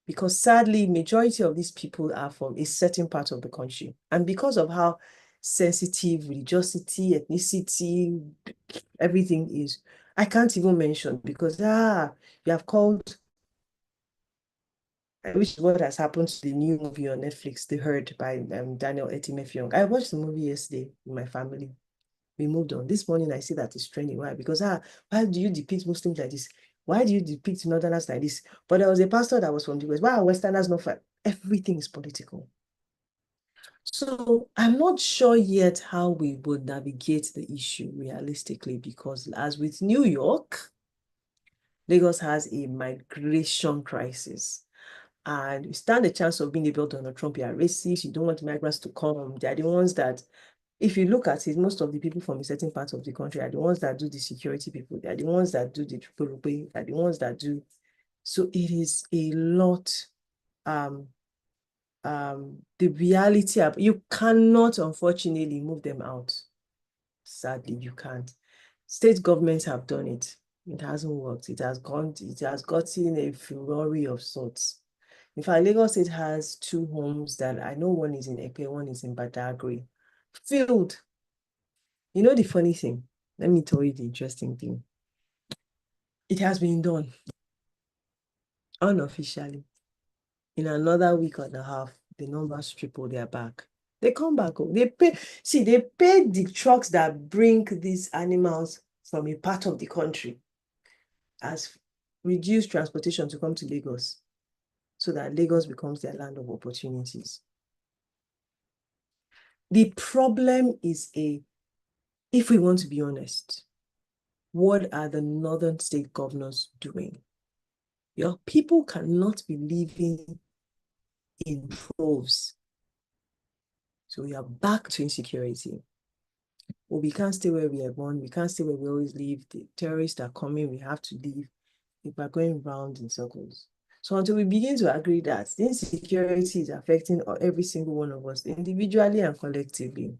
because sadly, majority of these people are from a certain part of the country. And because of how sensitive religiosity, ethnicity, everything is, I can't even mention because, you have called, which is what has happened to the new movie on Netflix, The Herd by Daniel Etimefeong. I watched the movie yesterday with my family. We moved on. This morning, I see that it's trending. Why? Because, why do you depict Muslims like this? Why do you depict Northerners like this? But there was a pastor that was from the West. Why are Westerners not fine? Everything is political. So I'm not sure yet how we would navigate the issue realistically, because as with New York, Lagos has a migration crisis. And you stand a chance of being able to Donald Trump, you are racist, you don't want migrants to come. They are the ones that, if you look at it, most of the people from a certain part of the country are the ones that do the security people. They are the ones that do the triple pay. They are the ones that do. So it is a lot. The reality of, you cannot, unfortunately, move them out. Sadly, you can't. State governments have done it. It hasn't worked. It has gotten a furore of sorts. In fact, Lagos State has 2 homes that I know, one is in Epe, one is in Badagry, filled. You know the funny thing? Let me tell you the interesting thing. It has been done unofficially. In another week and a half, the numbers triple, their back. They come back. They pay. See, they pay the trucks that bring these animals from a part of the country as reduced transportation to come to Lagos, so that Lagos becomes their land of opportunities. The problem is if we want to be honest, what are the northern state governors doing? Your people cannot be living in droves. So we are back to insecurity. Well, we can't stay where we are born. We can't stay where we always live. The terrorists are coming. We have to leave. We're going round in circles. So until we begin to agree that the insecurity is affecting every single one of us individually and collectively,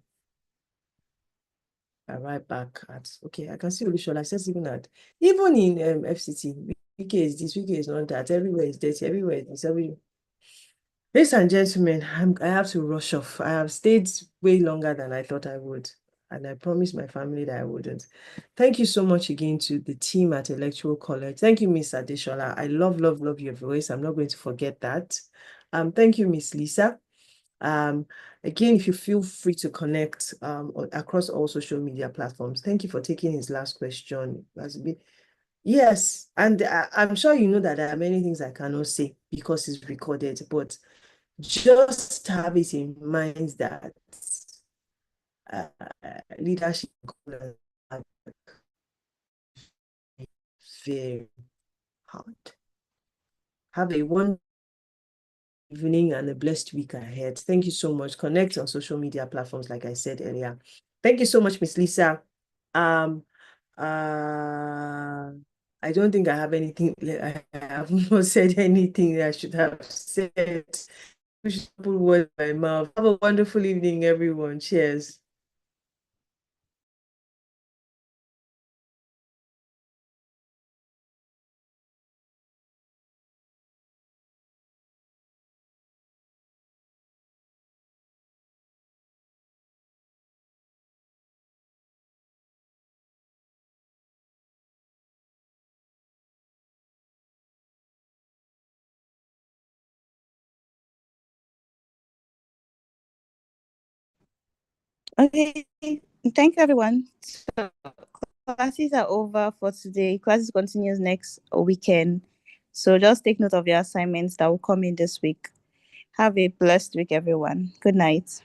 I right back at, okay, I can see Olushola says even that, even in FCT, Wike is this, Wike is not that, everywhere is dirty, everywhere is this, Ladies and gentlemen, I have to rush off. I have stayed way longer than I thought I would, and I promised my family that I wouldn't. Thank you so much again to the team at Electoral College. Thank you, Miss Adeshola. I love your voice. I'm not going to forget that. Thank you, Miss Lisa. Again, if you feel free to connect across all social media platforms. Thank you for taking his last question. Yes, and I'm sure you know that there are many things I cannot say because it's recorded, but just have it in mind that leadership is very hard. Have a wonderful evening and a blessed week ahead. Thank you so much. Connect on social media platforms, like I said earlier. Thank you so much, Miss Lisa. I don't think I have anything. I have not said anything that I should have said. I should put words in my mouth. Have a wonderful evening, everyone. Cheers. Okay, thank you, everyone. So, classes are over for today. Classes continues next weekend. So just take note of your assignments that will come in this week. Have a blessed week, everyone. Good night.